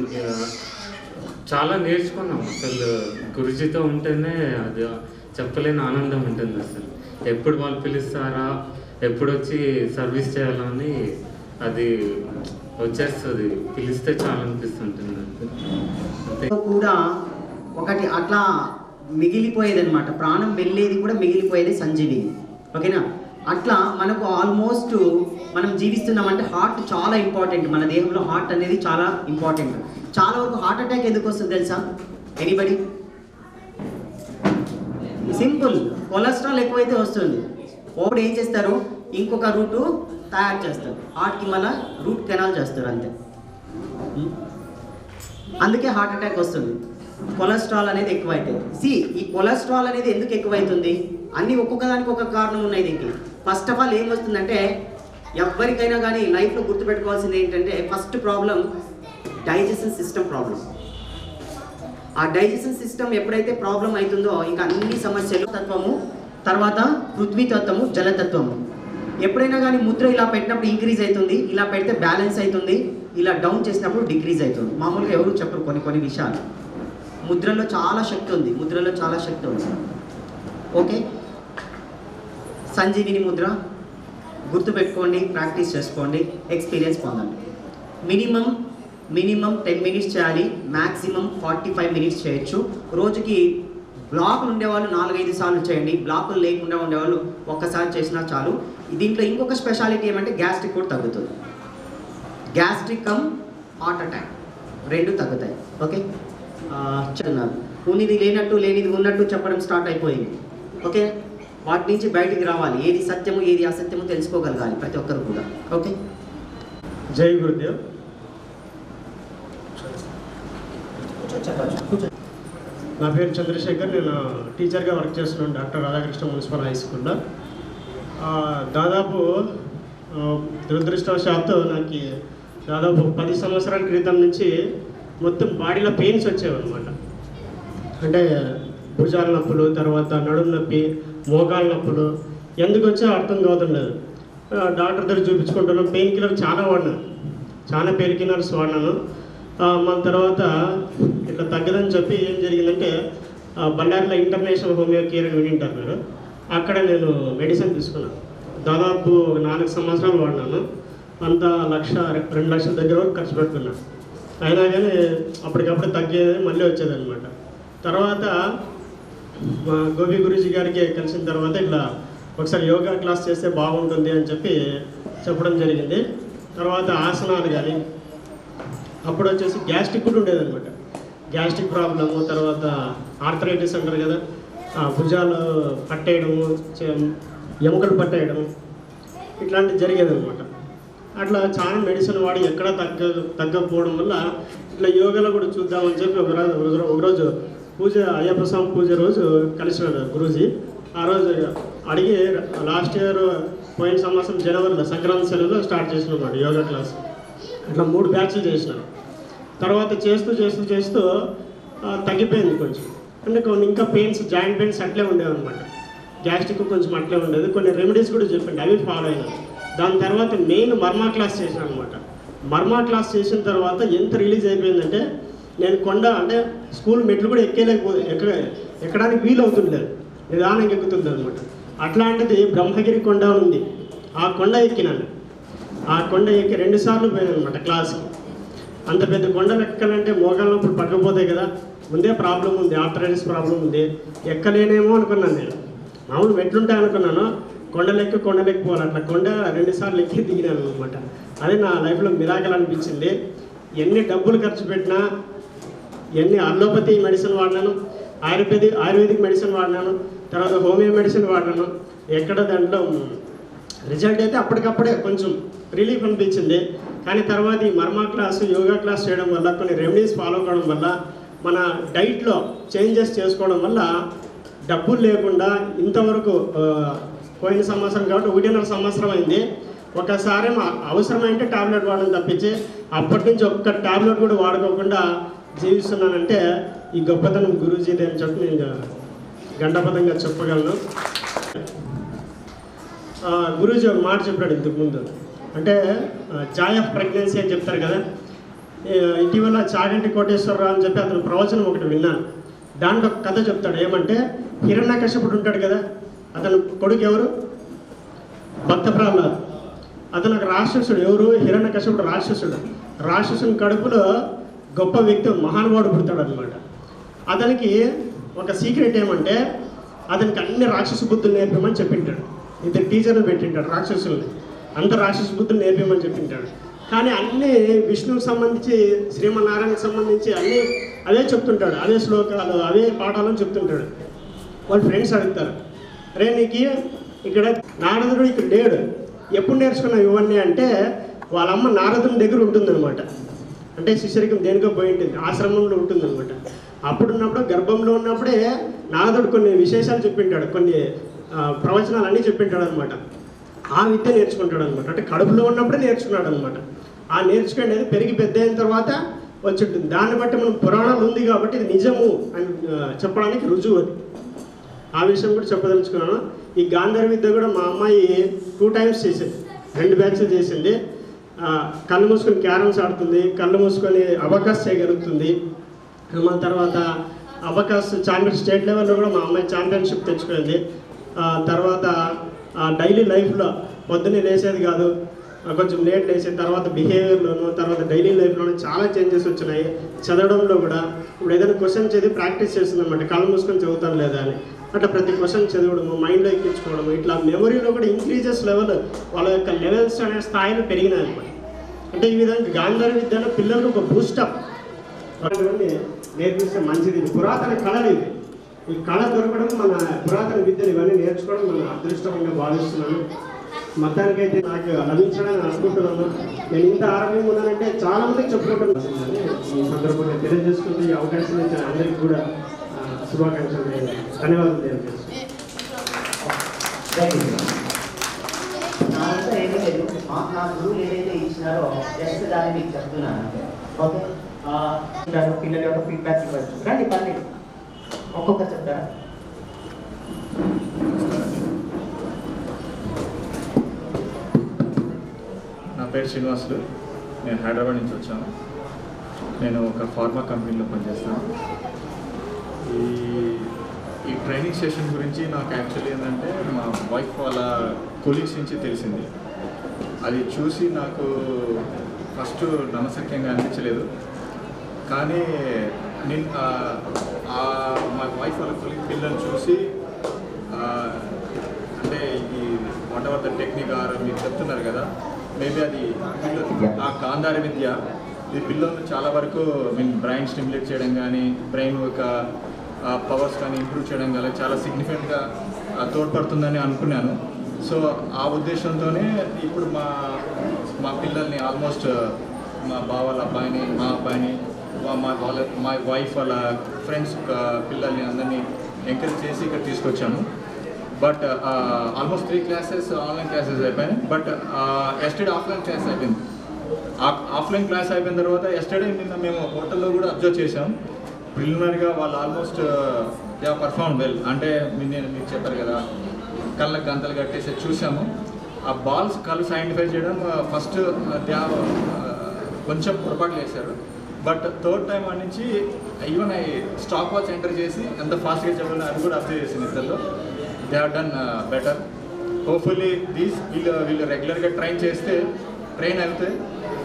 చాలా నేర్చుకున్నాం. అసలు గురుజీతో ఉంటేనే అది చెప్పలేని ఆనందం ఉంటుంది. అసలు ఎప్పుడు వాళ్ళు పిలుస్తారా, ఎప్పుడు వచ్చి సర్వీస్ చేయాలని అది వచ్చేస్తుంది. పిలిస్తే చాలా అనిపిస్తుంటుంది. అంతే కూడా ఒకటి అట్లా మిగిలిపోయేది అనమాట. ప్రాణం వెళ్ళేది కూడా మిగిలిపోయేది సంజీవిని. ఓకేనా? అట్లా మనకు ఆల్మోస్ట్ మనం జీవిస్తున్నామంటే హార్ట్ చాలా ఇంపార్టెంట్. మన దేహంలో హార్ట్ అనేది చాలా ఇంపార్టెంట్. చాలా వరకు హార్ట్ అటాక్ ఎందుకు వస్తుంది తెలుసా? ఎనీబడి? సింపుల్, కొలెస్ట్రాల్ ఎక్కువైతే వస్తుంది. ఓప్పుడు ఏం చేస్తారు, ఇంకొక రూటు తయారు చేస్తారు, హార్ట్కి మళ్ళీ రూట్ కెనాల్ చేస్తారు, అంతే. అందుకే హార్ట్ అటాక్ వస్తుంది. కొలెస్ట్రాల్ అనేది ఎక్కువైతుంది. ఈ కొలెస్ట్రాల్ అనేది ఎందుకు ఎక్కువైతుంది? అన్నీ ఒక్కొక్కదానికి ఒక కారణం ఉన్నాయి దీనికి. ఫస్ట్ ఆఫ్ ఆల్ ఏమొస్తుందంటే, ఎవరికైనా కానీ లైఫ్లో గుర్తుపెట్టుకోవాల్సింది ఏంటంటే, first problem digestion system problem. ఆ డైజెషన్ సిస్టమ్ ఎప్పుడైతే ప్రాబ్లం అవుతుందో ఇంకా అన్ని సమస్యలు, తత్వము, తర్వాత పృథ్వీ తత్వము, జలతత్వము. ఎప్పుడైనా కానీ ముద్ర ఇలా పెట్టినప్పుడు ఇంక్రీజ్ అవుతుంది, ఇలా పెడితే బ్యాలెన్స్ అవుతుంది, ఇలా డౌన్ చేసినప్పుడు డిక్రీజ్ అవుతుంది. మామూలుగా ఎవరు చెప్పరు కొన్ని విషయాలు. ముద్రలో చాలా శక్తి ఉంది, ఓకే? సంజీవిని ముద్ర గుర్తుపెట్టుకోండి, ప్రాక్టీస్ చేసుకోండి, ఎక్స్పీరియన్స్ పొందండి. మినిమం 10 మినిట్స్ చేయాలి, మ్యాక్సిమం 45 మినిట్స్ చేయొచ్చు. రోజుకి బ్లాకులు ఉండేవాళ్ళు 4-5 సార్లు చేయండి, బ్లాకులు లేకుండా ఉండేవాళ్ళు ఒక్కసారి చేసినా చాలు. దీంట్లో ఇంకొక స్పెషాలిటీ ఏమంటే గ్యాస్ట్రిక్ కూడా తగ్గుతుంది. గ్యాస్ట్రిక్ కమ్ హార్ట్ అటాక్ 2 తగ్గుతాయి. ఓకే, చెప్తున్నారు. ఉన్నది లేనట్టు, లేనిది ఉన్నట్టు చెప్పడం స్టార్ట్ అయిపోయింది. ఓకే, వాటి నుంచి బయటికి రావాలి. ఏది సత్యము, ఏది అసత్యము తెలుసుకోగలగాలి ప్రతి ఒక్కరు కూడా. ఓకే, జై గురుదేవ్. నా పేరు చంద్రశేఖర్. నేను టీచర్గా వర్క్ చేస్తున్నాను డాక్టర్ రాధాకృష్ణ మున్సిపల్ హై స్కూల్లో. దాదాపు దురదృష్టవశాత్తు నాకు దాదాపు 10 సంవత్సరాల క్రితం నుంచి మొత్తం బాడీలో పెయిన్స్ వచ్చేవన్నమాట. అంటే భుజాల నొప్పులు, తర్వాత నడుము నొప్పి, మోకాల నొప్పులు. ఎందుకు వచ్చో అర్థం కావట్లేదు. డాక్టర్ దగ్గర చూపించుకుంటున్నాను. పెయిన్ కిల్లర్ చాలా వాడినాను, చాలా పెయిన్ కిల్లర్స్ వాడినాను. మన తర్వాత ఇట్లా తగ్గదని చెప్పి ఏం జరిగిందంటే, బళ్ళారిలో ఇంటర్నేషనల్ హోమియో కేర్ అని వింటారు మీరు, అక్కడ నేను మెడిసిన్ తీసుకున్నాను. దాదాపు 4 సంవత్సరాలు వాడినాను. అంతా 1-2 లక్షల దగ్గర వరకు ఖర్చు పెట్టుకున్నాను. అయినా కానీ అప్పటికప్పుడు తగ్గేది, మళ్ళీ వచ్చేదన్నమాట. తర్వాత మా గోపి గురూజీ గారికి కలిసిన తర్వాత ఇట్లా ఒకసారి యోగా క్లాస్ చేస్తే బాగుంటుంది అని చెప్పి చెప్పడం జరిగింది. తర్వాత ఆసనాలు కానీ, అప్పుడు వచ్చేసి గ్యాస్ట్రిక్ కూడా ఉండేదన్నమాట. గ్యాస్ట్రిక్ ప్రాబ్లము, తర్వాత ఆర్థరైటిస్ అంటారు కదా, భుజాలు పట్టేయడము, ఎముకలు పట్టేయడము, ఇట్లాంటివి జరిగేదన్నమాట. అట్లా చాలా మెడిసిన్ వాడి ఎక్కడ తగ్గకపోవడం వల్ల ఇట్లా యోగాలో కూడా చూద్దామని చెప్పి ఒకరోజు పూజ, అయ్యప్ప స్వామి పూజ రోజు కలిసినాడు గురూజీ. ఆ రోజు అడిగి లాస్ట్ ఇయర్ పోయిన సంవత్సరం జనవరిలో సంక్రాంతి సెలవులో స్టార్ట్ చేసినమాట యోగా క్లాస్. అట్లా 3 బ్యాచ్లు చేసినాను. తర్వాత చేస్తూ తగ్గిపోయింది కొంచెం. అంటే కొన్ని ఇంకా పెయిన్స్, జాయింట్ పెయిన్స్ అట్లే ఉండేవన్నమాట. గ్యాస్ట్రిక్ కొంచెం అట్లే ఉండేది. కొన్ని రెమెడీస్ కూడా చెప్పండి, అవి ఫాలో అయినాను. దాని తర్వాత మెయిన్ మర్మా క్లాస్ చేశాను అనమాట. మర్మా క్లాస్ చేసిన తర్వాత ఎంత రిలీజ్ అయిపోయిందంటే, నేను కొండ అంటే స్కూల్ మెట్లు కూడా ఎక్కడానికి వీలు అవుతుండలేదు, నిదానంగా ఎక్కుతుంది అనమాట. అట్లాంటిది బ్రహ్మగిరి కొండ ఉంది, ఆ కొండ ఎక్కినాను. ఆ కొండ ఎక్కి 2 సార్లు పోయాను అనమాట క్లాస్కి. అంత పెద్ద కొండలు ఎక్కాలంటే మోకాళ్ళ నొప్పులు పట్టకపోతాయి కదా, ముందే ప్రాబ్లం ఉంది, ఆర్థరైటిస్ ప్రాబ్లం ఉంది, ఎక్కలేనేమో అనుకున్నాను. నేను మామూలు మెట్లుంటాయి అనుకున్నాను, కొండలెక్కిపోవాలి. అట్లా కొండ 2 సార్లు ఎక్కి దిగినాను అనమాట. అది నా లైఫ్లో మిరాకిల్ అనిపించింది. ఎన్ని డబ్బులు ఖర్చు పెట్టినా, ఎన్ని అలోపతి మెడిసిన్ వాడినాను, ఆయుర్వేదిక్ మెడిసిన్ వాడినాను, తర్వాత హోమియో మెడిసిన్ వాడినాను, ఎక్కడ దాంట్లో రిజల్ట్ అయితే అప్పటికప్పుడే కొంచెం రిలీఫ్ అనిపించింది. కానీ తర్వాత ఈ మర్మా క్లాసు, యోగా క్లాస్ చేయడం వల్ల, కొన్ని రెమెడీస్ ఫాలో కావడం వల్ల, మన డైట్లో చేంజెస్ చేసుకోవడం వల్ల డబ్బులు లేకుండా ఇంతవరకు పోయిన సంవత్సరం కాబట్టి 1.5 సంవత్సరం అయింది. ఒకసారి అవసరమైతే టాబ్లెట్ వాడడం తప్పించి అప్పటి నుంచి ఒక్క టాబ్లెట్ కూడా వాడుకోకుండా జీవిస్తున్నానంటే ఈ గొప్పతనం గురూజీది అని చెప్పి నేను గంటపదంగా చెప్పగలను. గురూజీ ఒక మాట చెప్పాడు ఇంతకుముందు, అంటే జాయ్ ఆఫ్ ప్రెగ్నెన్సీ అని చెప్తారు కదా. ఇటీవల చాగంటి కోటేశ్వరరావు అని చెప్పి అతను ప్రవచనం ఒకటి విన్నాను. దాంట్లో ఒక కథ చెప్తాడు. ఏమంటే హిరణ్యకశిపుడు ఉంటాడు కదా, అతను కొడుకు ఎవరు? భక్త ప్రహ్లాద్. అతను ఒక రాక్షసుడు. ఎవరు? హిరణ్యకశిపుడు రాక్షసుడు. రాక్షసుని కడుపులో గొప్ప వ్యక్తి మహానుభావుడు పుడతాడు అనమాట. అతనికి ఒక సీక్రెట్ ఏమంటే అతనికి అన్ని రాక్షస బుద్ధులు నేర్పమని చెప్పింటాడు. ఇద్దరు టీచర్లు పెట్టింటాడు రాక్షసుల్ని, అంత రాక్షస బుద్ధులు నేర్పమని చెప్పింటాడు. కానీ అన్నీ విష్ణువుకి సంబంధించి, శ్రీమన్నారాయణకి సంబంధించి అన్నీ అదే చెప్తుంటాడు, అదే శ్లోకాలు అవే పాఠాలను చెప్తుంటాడు. వాళ్ళ ఫ్రెండ్స్ అడుగుతారు, రే నీకు ఇక్కడ నారదుడు ఇక్కడ లేడు, ఎప్పుడు నేర్చుకున్నావు ఇవన్నీ అంటే వాళ్ళ అమ్మ నారదుని దగ్గర ఉంటుందన్నమాట. అంటే శిష్యరికం దేనికో పోయి ఉంటుంది, ఆశ్రమంలో ఉంటుందన్నమాట. అప్పుడున్నప్పుడు గర్భంలో ఉన్నప్పుడే నారదుడు కొన్ని విశేషాలు చెప్పింటాడు, కొన్ని ప్రవచనాలు అన్నీ చెప్పింటాడు అనమాట. ఆ విద్య నేర్చుకుంటాడు అనమాట. అంటే కడుపులో ఉన్నప్పుడే నేర్చుకున్నాడు అనమాట. ఆ నేర్చుకునేది పెరిగి పెద్ద అయిన తర్వాత వచ్చి ఉంటుంది. దాన్ని బట్టి మనం పురాణాలు ఉంది కాబట్టి ఇది నిజము అని చెప్పడానికి రుజువు అది. ఆ విషయం కూడా చెప్పదలుచుకున్నాను. ఈ గాంధార విద్య కూడా మా అమ్మాయి 2 times చేసింది, 2 బ్యాచ్లు చేసింది. కళ్ళు మూసుకొని క్యారమ్స్ ఆడుతుంది, కళ్ళు మూసుకొని అబకాస్ చేయగలుగుతుంది. మన తర్వాత అబకాస్ ఛాంపియన్ స్టేట్ లెవెల్లో కూడా మా అమ్మాయి ఛాంపియన్షిప్ తెచ్చుకుంది. తర్వాత డైలీ లైఫ్లో పొద్దున్నే లేసేది కాదు, కొంచెం లేట్ లేసేది. తర్వాత బిహేవియర్లోను, తర్వాత డైలీ లైఫ్లోనూ చాలా చేంజెస్ వచ్చినాయి. చదవడంలో కూడా ఇప్పుడు ఏదైనా క్వశ్చన్ చదివి ప్రాక్టీస్ చేస్తుంది అనమాట, కళ్ళు మూసుకొని చదువుతాను లేదా అని. అట్లా ప్రతి క్వశ్చన్ చదవడము, మైండ్లో ఎక్కించుకోవడము, ఇట్లా మెమొరీలో కూడా ఇంక్రీజెస్ లెవెల్, వాళ్ళ యొక్క లెవెల్స్ అనే స్థాయిలో పెరిగినాయి అనమాట. అంటే ఈ విధంగా గాంధార విద్యలో పిల్లలకు ఒక బూస్టప్ నేర్పిస్తే మంచిది. పురాతన కళలు ఇది. ఈ కళ దొరకడం, మన పురాతన విద్యలు ఇవన్నీ నేర్చుకోవడం మన అదృష్టంగా భావిస్తున్నాను. మొత్తానికైతే నాకు లభించడానికి అనుకుంటున్నాను. నేను ఇంత ఆరోగ్యంగా ఉన్నానంటే చాలా మందికి చెప్పుకుంటున్నాను. ఈ సందర్భంగా తెలియజేసుకుంటూ ఈ అవకాశం ఇచ్చిన అందరికీ కూడా శుభాకాంక్షలు, ధన్యవాదాలు తెలియజేస్తాను. నా అంతా ఏమీ లేదు, నా గురువులు ఏదైతే ఇచ్చినారో జస్ట్ దాన్ని మీకు చెప్తున్నాను. ఓకే, పిల్లల యొక్క ఫీడ్బ్యాక్ ఇవ్వచ్చు. రండి పర్లేదు, ఒక్కొక్కరు చెప్తారా? నా పేరు శ్రీనివాసులు, నేను హైదరాబాద్ నుంచి వచ్చాను. నేను ఒక ఫార్మా కంపెనీలో పనిచేస్తాను. ఈ ట్రైనింగ్ సెషన్ గురించి నాకు యాక్చువల్లీ ఏంటంటే మా వైఫ్ వాళ్ళ కొలీగ్స్ నుంచి తెలిసింది. అది చూసి నాకు ఫస్ట్ నమ్మశక్యంగా అనిపించలేదు. కానీ నేను మా వైఫ్ వాళ్ళ కొలీగ్ పిల్లల్ని చూసి అంటే ఈ whatever the technique are మీరు చెప్తున్నారు కదా, మేబీ అది ఆ గాంధార విద్య ఈ పిల్లలను చాలా వరకు బ్రెయిన్ స్టిమ్యులేట్ చేయడం కానీ, బ్రెయిన్ యొక్క పవర్స్ కానీ ఇంప్రూవ్ చేయడం కానీ చాలా సిగ్నిఫికెంట్గా తోడ్పడుతుందని అనుకున్నాను. సో ఆ ఉద్దేశంతోనే ఇప్పుడు మా పిల్లల్ని ఆల్మోస్ట్ మా బావ వాళ్ళ అబ్బాయిని, మా అబ్బాయిని, మా వైఫ్ వాళ్ళ ఫ్రెండ్స్ పిల్లల్ని అందరినీ ఎంకరేజ్ చేసి ఇక్కడ తీసుకొచ్చాను. But almost 3 classes online classes అయిపోయాయి. బట్ ఎస్టర్డే ఆఫ్లైన్ క్లాస్ అయిపోయింది. ఆఫ్లైన్ క్లాస్ అయిపోయిన తర్వాత ఎస్టర్డే నిన్న మేము హోటల్లో కూడా అబ్జర్వ్ చేసాం. ప్రిలిమినరీగా వాళ్ళు almost they have perform well. అంటే నేను మీకు చెప్పారు కదా, కళ్ళకి గంతలు కట్టేసి చూసాము. ఆ బాల్స్ కళ్ళు ఐడెంటిఫై చేయడం ఫస్ట్ కొంచెం పొరపాట్లు వేశారు. బట్ 3rd time నుంచి ఈవెన్ స్టాప్ వాచ్ ఎంటర్ చేసి ఎంత ఫాస్ట్గా చెప్పాలి అది కూడా అబ్జర్వ్ చేసింది ఇద్దరిలో. They have done better. Hopefully వీళ్ళు రెగ్యులర్గా ట్రైన్ అయితే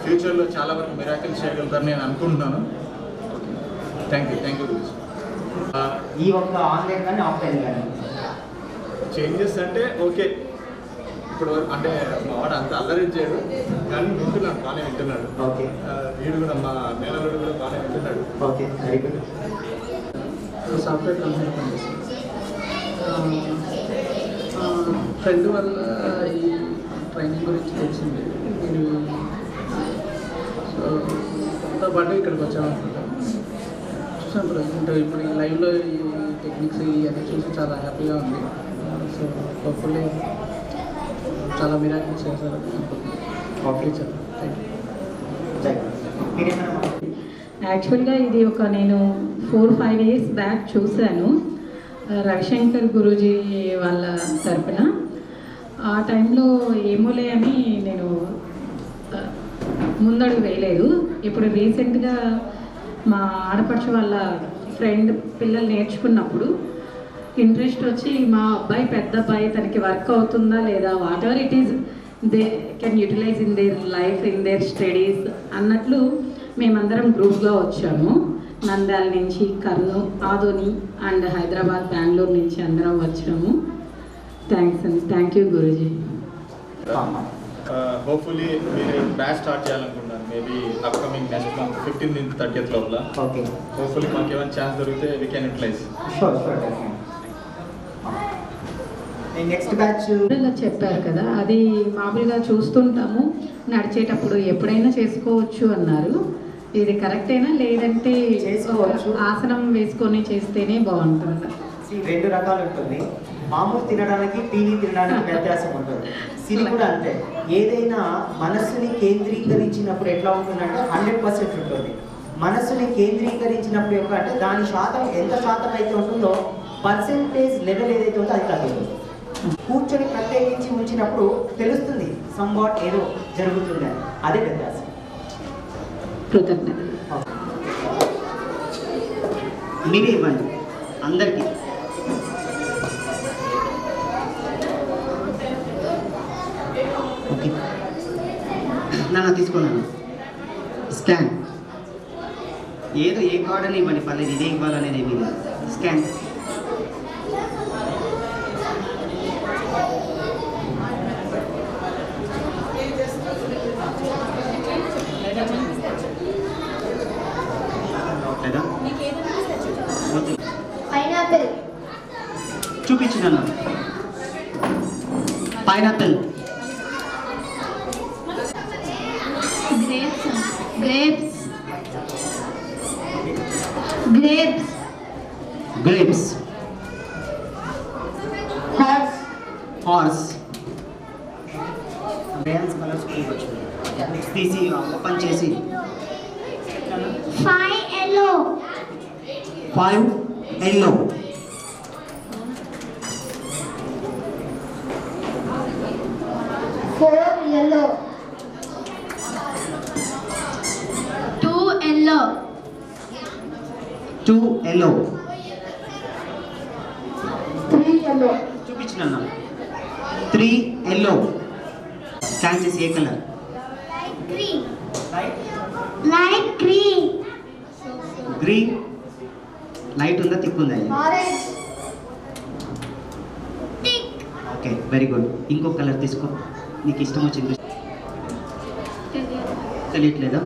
ఫ్యూచర్లో చాలా వరకు మిరాకిల్స్ చేయగలుగుతారని నేను అనుకుంటున్నాను. Thank you. ఈ ఒక్క ఆన్లైన్ కానీ ఆఫ్లైన్ కానీ చేంజెస్ అంటే ఓకే, ఇప్పుడు అంటే మా వాడు అంత అల్లరి చేయడు కానీ వింటున్నాడు, బాగానే వింటున్నాడు. ఓకే, వీడు కూడా మా మేనల్లుడు కూడా బాగానే వింటున్నాడు. Okay, very good. Software company పనిచేస్తాను. ఫ్రెండ్ వల్ల ఈ ట్రైనింగ్ గురించి తెలిసింది. సో దాంతో పాటు ఇక్కడికి వచ్చామనుకుంటాను. చూసాను ప్రజెంట్ ఇప్పుడు ఈ లైవ్లో ఈ టెక్నిక్స్ ఇవన్నీ చూసి చాలా హ్యాపీగా ఉంది. సో హోప్ఫుల్లీ చాలా మిరాకిల్స్ చేశారు ఫ్యూచర్. Thank you. యాక్చువల్గా ఇది నేను 4-5 ఇయర్స్ బ్యాక్ చూశాను రవిశంకర్ గురూజీ వాళ్ళ తరపున. ఆ టైంలో ఏమోలే అని నేను ముందడుగు వేయలేదు. ఇప్పుడు రీసెంట్గా మా ఆడపడుచు వాళ్ళ ఫ్రెండ్ పిల్లలు నేర్చుకున్నప్పుడు ఇంట్రెస్ట్ వచ్చి మా అబ్బాయి పెద్ద అబ్బాయి తనకి వర్క్ అవుతుందా లేదా, whatever it is they can utilize in their life in their studies అన్నట్లు మేమందరం గ్రూప్గా వచ్చాము. నంద్యాల నుంచి, కర్నూలు, ఆదోని అండ్ హైదరాబాద్, బెంగళూరు నుంచి అందరం వచ్చాము. థ్యాంక్స్ అండి. Thank you Guruji. హోప్ఫుల్లీ మీరు బ్యాచ్ స్టార్ట్ చేయాలనుకుంటున్నాను. Maybe upcoming next month 15th 30th లోపల. ఓకే. హోప్ఫుల్లీ మాకు ఏమైనా ఛాన్స్ దొరికితే we can utilize. Sure sure. Next batch చెప్పారు కదా, అది మామూలుగా చూస్తుంటాము నడిచేటప్పుడు ఎప్పుడైనా చేసుకోవచ్చు అన్నారు. ఇది కరెక్టేనా లేదంటే ఆసనం వేసుకొని చేస్తేనే బాగుంటుందా? రెండు రకాలు ఉంటుంది. మామూలు తినడానికి, టీవీ తినడానికి వ్యత్యాసం ఉంటుంది. సిరి కూడా అంతే. ఏదైనా మనస్సుని కేంద్రీకరించినప్పుడు ఎట్లా ఉంటుందంటే 100% ఉంటుంది. మనస్సుని కేంద్రీకరించినప్పుడు అంటే దాని శాతం ఎంత శాతం అయితే ఉంటుందో పర్సెంటేజ్ లెవెల్ ఏదైతే ఉందో అది తగ్గుతుంది. కూర్చొని ప్రత్యేకించి ఉంచినప్పుడు తెలుస్తుంది సంవాట్ ఏదో జరుగుతుంది. అదే వ్యత్యాసం. కృతజ్ఞత. మీరే ఇవ్వండి అందరికీ. ఓకే నన్ను తీసుకున్నాను. స్కాన్ ఏదో ఏ కార్డ్ అని ఇవ్వండి, పర్లేదు. ఇదే ఇవ్వాలనేది ఏమి లేదు. స్కాన్. పైనాపిల్ చూపించిన pineapple. Grapes grapes grapes grapes. Horse horse. Dance colours తీసి ఓపెన్ చేసి 5 yellow 5 yellow. 4 yellow 2 yellow 2 yellow. 3 yellow చూపించిన 3 yellow. స్కాన్ చేసి ఏ colour? green light green green. Light ఉందా థిక్ ఉందా? orange thick okay very good. ఇంకో colour తీసుకో, నీకు ఇష్టం వచ్చింది. తెలియట్లేదా?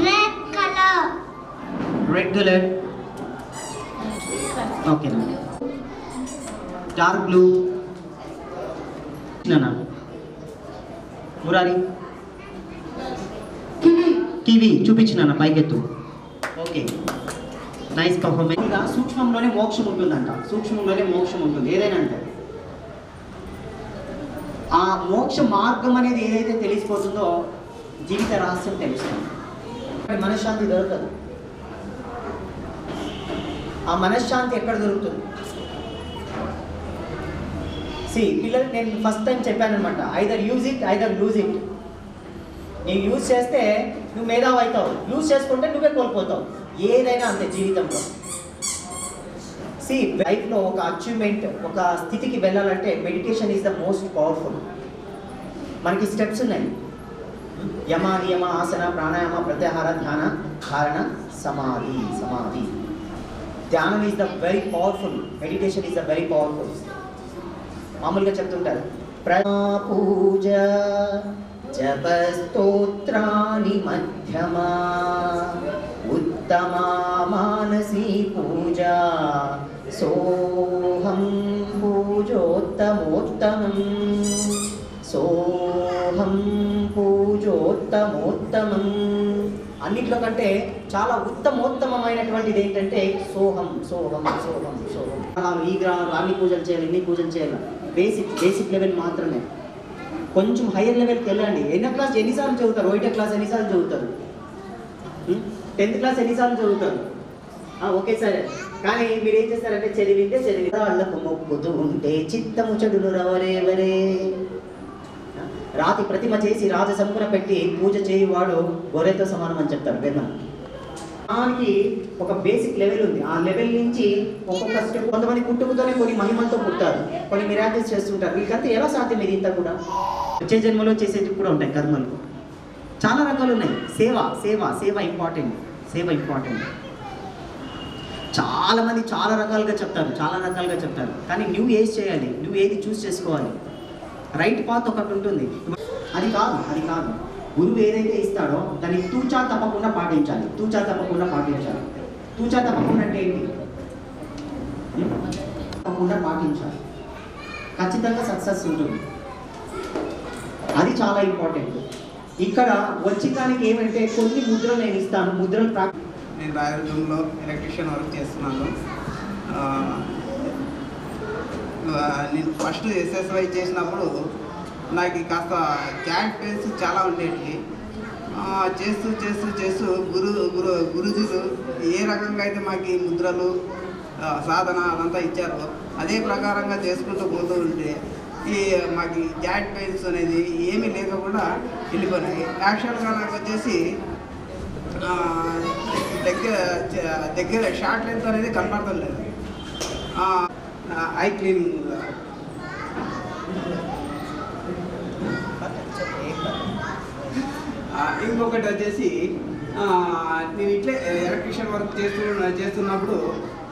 red color red colour. Okay dark blue. Murari kiwi చూపించిన పైకెత్తు. Okay nice performance. ఇంకా సూక్ష్మంలోనే మోక్షం ఉంటుందంట. సూక్ష్మంలోనే మోక్షం ఉంటుంది ఏదైనా అంటే. ఆ మోక్ష మార్గం అనేది ఏదైతే తెలిసిపోతుందో జీవిత రహస్యం తెలుస్తుంది. మనశ్శాంతి దొరకదు. ఆ మనశ్శాంతి ఎక్కడ దొరుకుతుంది? పిల్లలు నేను ఫస్ట్ టైం చెప్పాను అనమాట, either use it either lose it. నీవు యూజ్ చేస్తే నువ్వు మేధావి అవుతావు, లూజ్ చేసుకుంటే నువ్వే కోల్పోతావు. ఏదైనా అంతే జీవితంలో. లైఫ్లో ఒక అచీవ్మెంట్, ఒక స్థితికి వెళ్ళాలంటే meditation is the most powerful. మనకి స్టెప్స్ ఉన్నాయి. యమ, నియమ, ఆసన, ప్రాణాయామ, ప్రత్యాహార, ధ్యాన, ధారణ, సమాధి. సమాధి ధ్యానం is the very powerful. Meditation is the very powerful. మామూలుగా చెప్తుంటారు పూజ జపస్తోత్రాని మధ్యమా ఉత్తమా మానసీ పూజ సోహం పూజోత్తమోత్తమం సోహం పూజోత్తమోత్తమం. అన్నిట్లో వీటిలో కంటే చాలా ఉత్తమోత్తమైనటువంటిది ఏంటంటే సోహం సోహం సోహం సోహం. ఈ గ్రహాలు అన్ని పూజలు చేయాలి, ఇన్ని పూజలు చేయాలి, బేసిక్ లెవెల్ మాత్రమే. కొంచెం హైయర్ లెవెల్కి వెళ్ళండి. ఎన్నిసార్లు చదువుతారు? 8వ క్లాస్ ఎన్నిసార్లు చదువుతారు? 10th క్లాస్ ఎన్నిసార్లు చదువుతారు? ఓకే సరే, కానీ మీరు ఏం చేస్తారంటే చదివి వాళ్ళకు మొక్కుతూ ఉంటే చిత్తము చెడులు రవరేవరే. రాతి ప్రతిమ చేసి రాజసమున పెట్టి పూజ చేయువాడు గొర్రెతో సమానం అని చెప్తారు వేదం. దానికి ఒక బేసిక్ లెవెల్ ఉంది. ఆ లెవెల్ నుంచి ఒక్కొక్క స్టెప్, కొంతమంది పుట్టుకతోనే కొన్ని మహిమలతో పుట్టారు, కొన్ని మిరాకిల్స్ చేస్తుంటారు. వీళ్ళకంతా ఎలా సాధ్యం ఇది ఇంత కూడా? వచ్చే జన్మలో చేసేవి కూడా ఉంటాయి కర్మలు, చాలా రకాలు ఉన్నాయి. సేవ సేవ సేవ ఇంపార్టెంట్, సేవ ఇంపార్టెంట్. చాలామంది చాలా రకాలుగా చెప్తారు, కానీ నువ్వు ఏది చేయాలి, నువ్వు ఏది చూస్ చేసుకోవాలి. రైట్ పాత్ ఒకటి ఉంటుంది, అది కాదు. గురువు ఏదైతే ఇస్తాడో దాన్ని తూచా తప్పకుండా పాటించాలి. తూచా తప్పకుండా అంటే ఏంటి? తప్పకుండా పాటించాలి, ఖచ్చితంగా సక్సెస్ ఉంటుంది. అది చాలా ఇంపార్టెంట్. ఇక్కడ వచ్చేదానికి ఏమంటే కొన్ని ముద్రలు నేను ఇస్తాను, ముద్రలు నేను రాయలసీమలో ఎలక్ట్రీషియన్ వర్క్ చేస్తున్నాను. నేను ఫస్ట్ SSY చేసినప్పుడు నాకు కాస్త జాయింట్ పెయిన్స్ చాలా ఉండేవి. చేస్తూ గురుజులు ఏ రకంగా అయితే మాకు ఈ ముద్రలు సాధన అదంతా ఇచ్చారో అదే ప్రకారంగా చేసుకుంటూ పోతూ ఉంటే మాకు జాయింట్ పెయిన్స్ అనేది ఏమీ లేకుండా వెళ్ళిపోయినాయి. యాక్చువల్గా నాకు వచ్చేసి దగ్గర షార్ట్ లెంత్ అనేది కనపడటం లేదు. ఐ క్లీనింగ్ ఇంకొకటి వచ్చేసి నేను ఇట్లే ఎలక్ట్రీషియన్ వర్క్ చేస్తున్నప్పుడు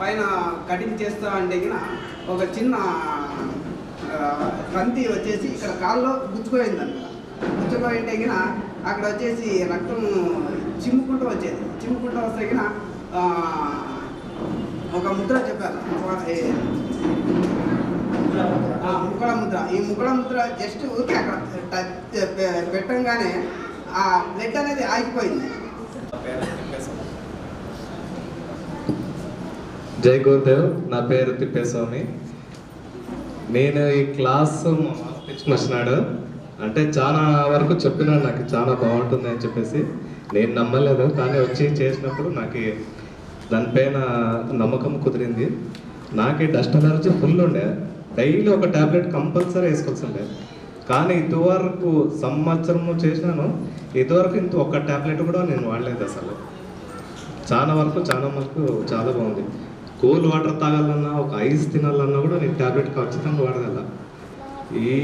పైన కటింగ్ చేస్తా అంటే ఒక చిన్న కంతి వచ్చేసి ఇక్కడ కాల్లో గుచ్చుకోయిందంట. గుచ్చుకోయింటే అక్కడ వచ్చేసి రక్తం చిమ్ముకుంటూ వస్తే ఒక ముద్ర చెప్పారు, ముక్కళ ముద్ర. ఈ ముక్కళ ముద్ర జస్ట్ ఊరికే అక్కడ పెట్టంగానే ఆ బ్లడ్ అనేది ఆగిపోయింది. జై గురుదేవ్, నా పేరు తిప్పేస్వామి. నేను ఈ క్లాస్ వచ్చినాడు అంటే చాలా వరకు చెప్పినాడు, నాకు చాలా బాగుంటుంది అని చెప్పేసి. నేను నమ్మలేదు, కానీ వచ్చి చేసినప్పుడు నాకు దానిపైన నమ్మకం కుదిరింది. నాకు డస్ట్ అలర్జీ ఫుల్ ఉండే, డైలీ ఒక ట్యాబ్లెట్ కంపల్సరీ వేసుకోవాల్సి ఉండే. కానీ ఇదివరకు సంవత్సరము చేసినాను, ఇదివరకు ఇంత ఒక్క ట్యాబ్లెట్ కూడా నేను వాడలేదు అసలు. చాలా బాగుంది. కూల్ వాటర్ తాగాలన్నా, ఒక ఐస్ తినాలన్నా కూడా నేను ట్యాబ్లెట్ ఖచ్చితంగా వాడగల. ఈ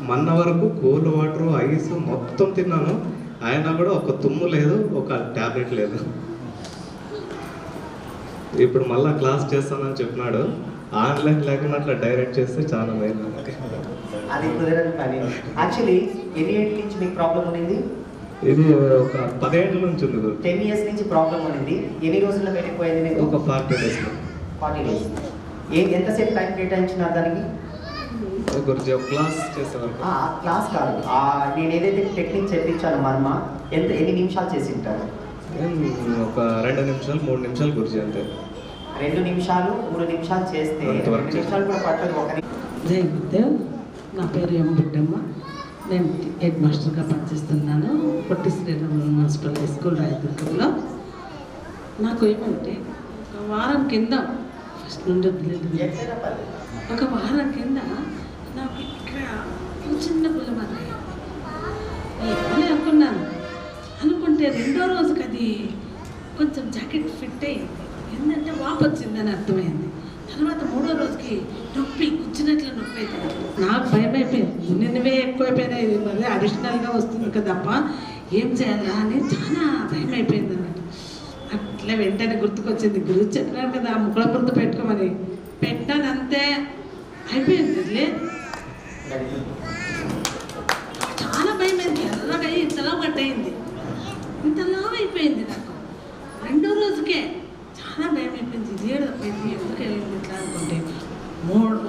మొన్న వరకు కూల్ వాటర్ ఐస్ మొత్తం తిన్నాను, అయినా కూడా ఒక తుమ్ము లేదు, ఒక ట్యాబ్లెట్ లేదు. ఇప్పుడు మళ్ళీ క్లాస్ చేస్తానని చెప్పినాడు. ఆన్లైన్ లేకుండా అట్లా డైరెక్ట్ చేస్తే చాలా మేలు. అది కుదరని పని. యాక్చువల్లీ ఎన్ని ఏళ్ళ నుంచి మీకు ప్రాబ్లం ఉంది? ఇది ఒక 10 ఏళ్ళ నుంచి ఉంది. 10 years నుంచి ప్రాబ్లం ఉంది. ఎన్ని రోజుల్లో వెళ్ళిపోయింది మీకు? ఒక 40 days. 40 days. ఎంతసేపు టైం కేటాయించినారు దానికి? గురించి ఒక క్లాస్ చేసేవారు. క్లాస్ కాదు, నేను ఏదైతే టెక్నిక్ చెప్పించాను మర్మ, ఎన్ని నిమిషాలు చేసి ఉంటారు? ఒక 2 నిమిషాలు 3 నిమిషాలు గురించి అంతే. 2 నిమిషాలు 3 నిమిషాలు చేస్తే 2 నిమిషాలు కూడా పట్టదు. జై గురుదేవ్, నా పేరు ఎం బుడ్డమ్మ. నేను హెడ్ మాస్టర్గా పనిచేస్తున్నాను Potti Sriramulu municipal high school రాయదుర్గంలో. నాకు ఏమంటే ఒక వారం కింద ఫస్ట్ నుండి ఒక వారం కింద నాకు ఇక్కడ చిన్న పుల్లమర్ర అనుకుంటే 2వ రోజుకి అది కొంచెం జాకెట్ ఫిట్ అయ్యింది. ఏంటంటే వాపు వచ్చిందని అర్థమైంది. తర్వాత 3వ రోజుకి నొప్పి, కూర్చున్నట్లు నొప్పి అవుతుంది. నాకు భయం అయిపోయింది, నిన్నవే ఎక్కువైపోయినాయి, మళ్ళీ అడిషనల్గా వస్తుంది కదప్ప, ఏం చేయాలా అని చాలా భయం అయిపోయింది అన్నట్టు. అట్లా వెంటనే గుర్తుకొచ్చింది, గురువు చెప్పినారు కదా ముక్కల గుర్తు పెట్టుకోమని. పెట్టాను అంతే, అయిపోయింది. లేదు చాలా భయం అయింది, ఎర్రగా ఇంతలా కట్టయింది, ఇంతలా అయిపోయింది. నాకు 2వ రోజుకే చాలా భయం అయిపోయింది. ఇదేడు తప్పింది, ఎందుకు వెళ్ళింది ఇట్లా అనుకుంటే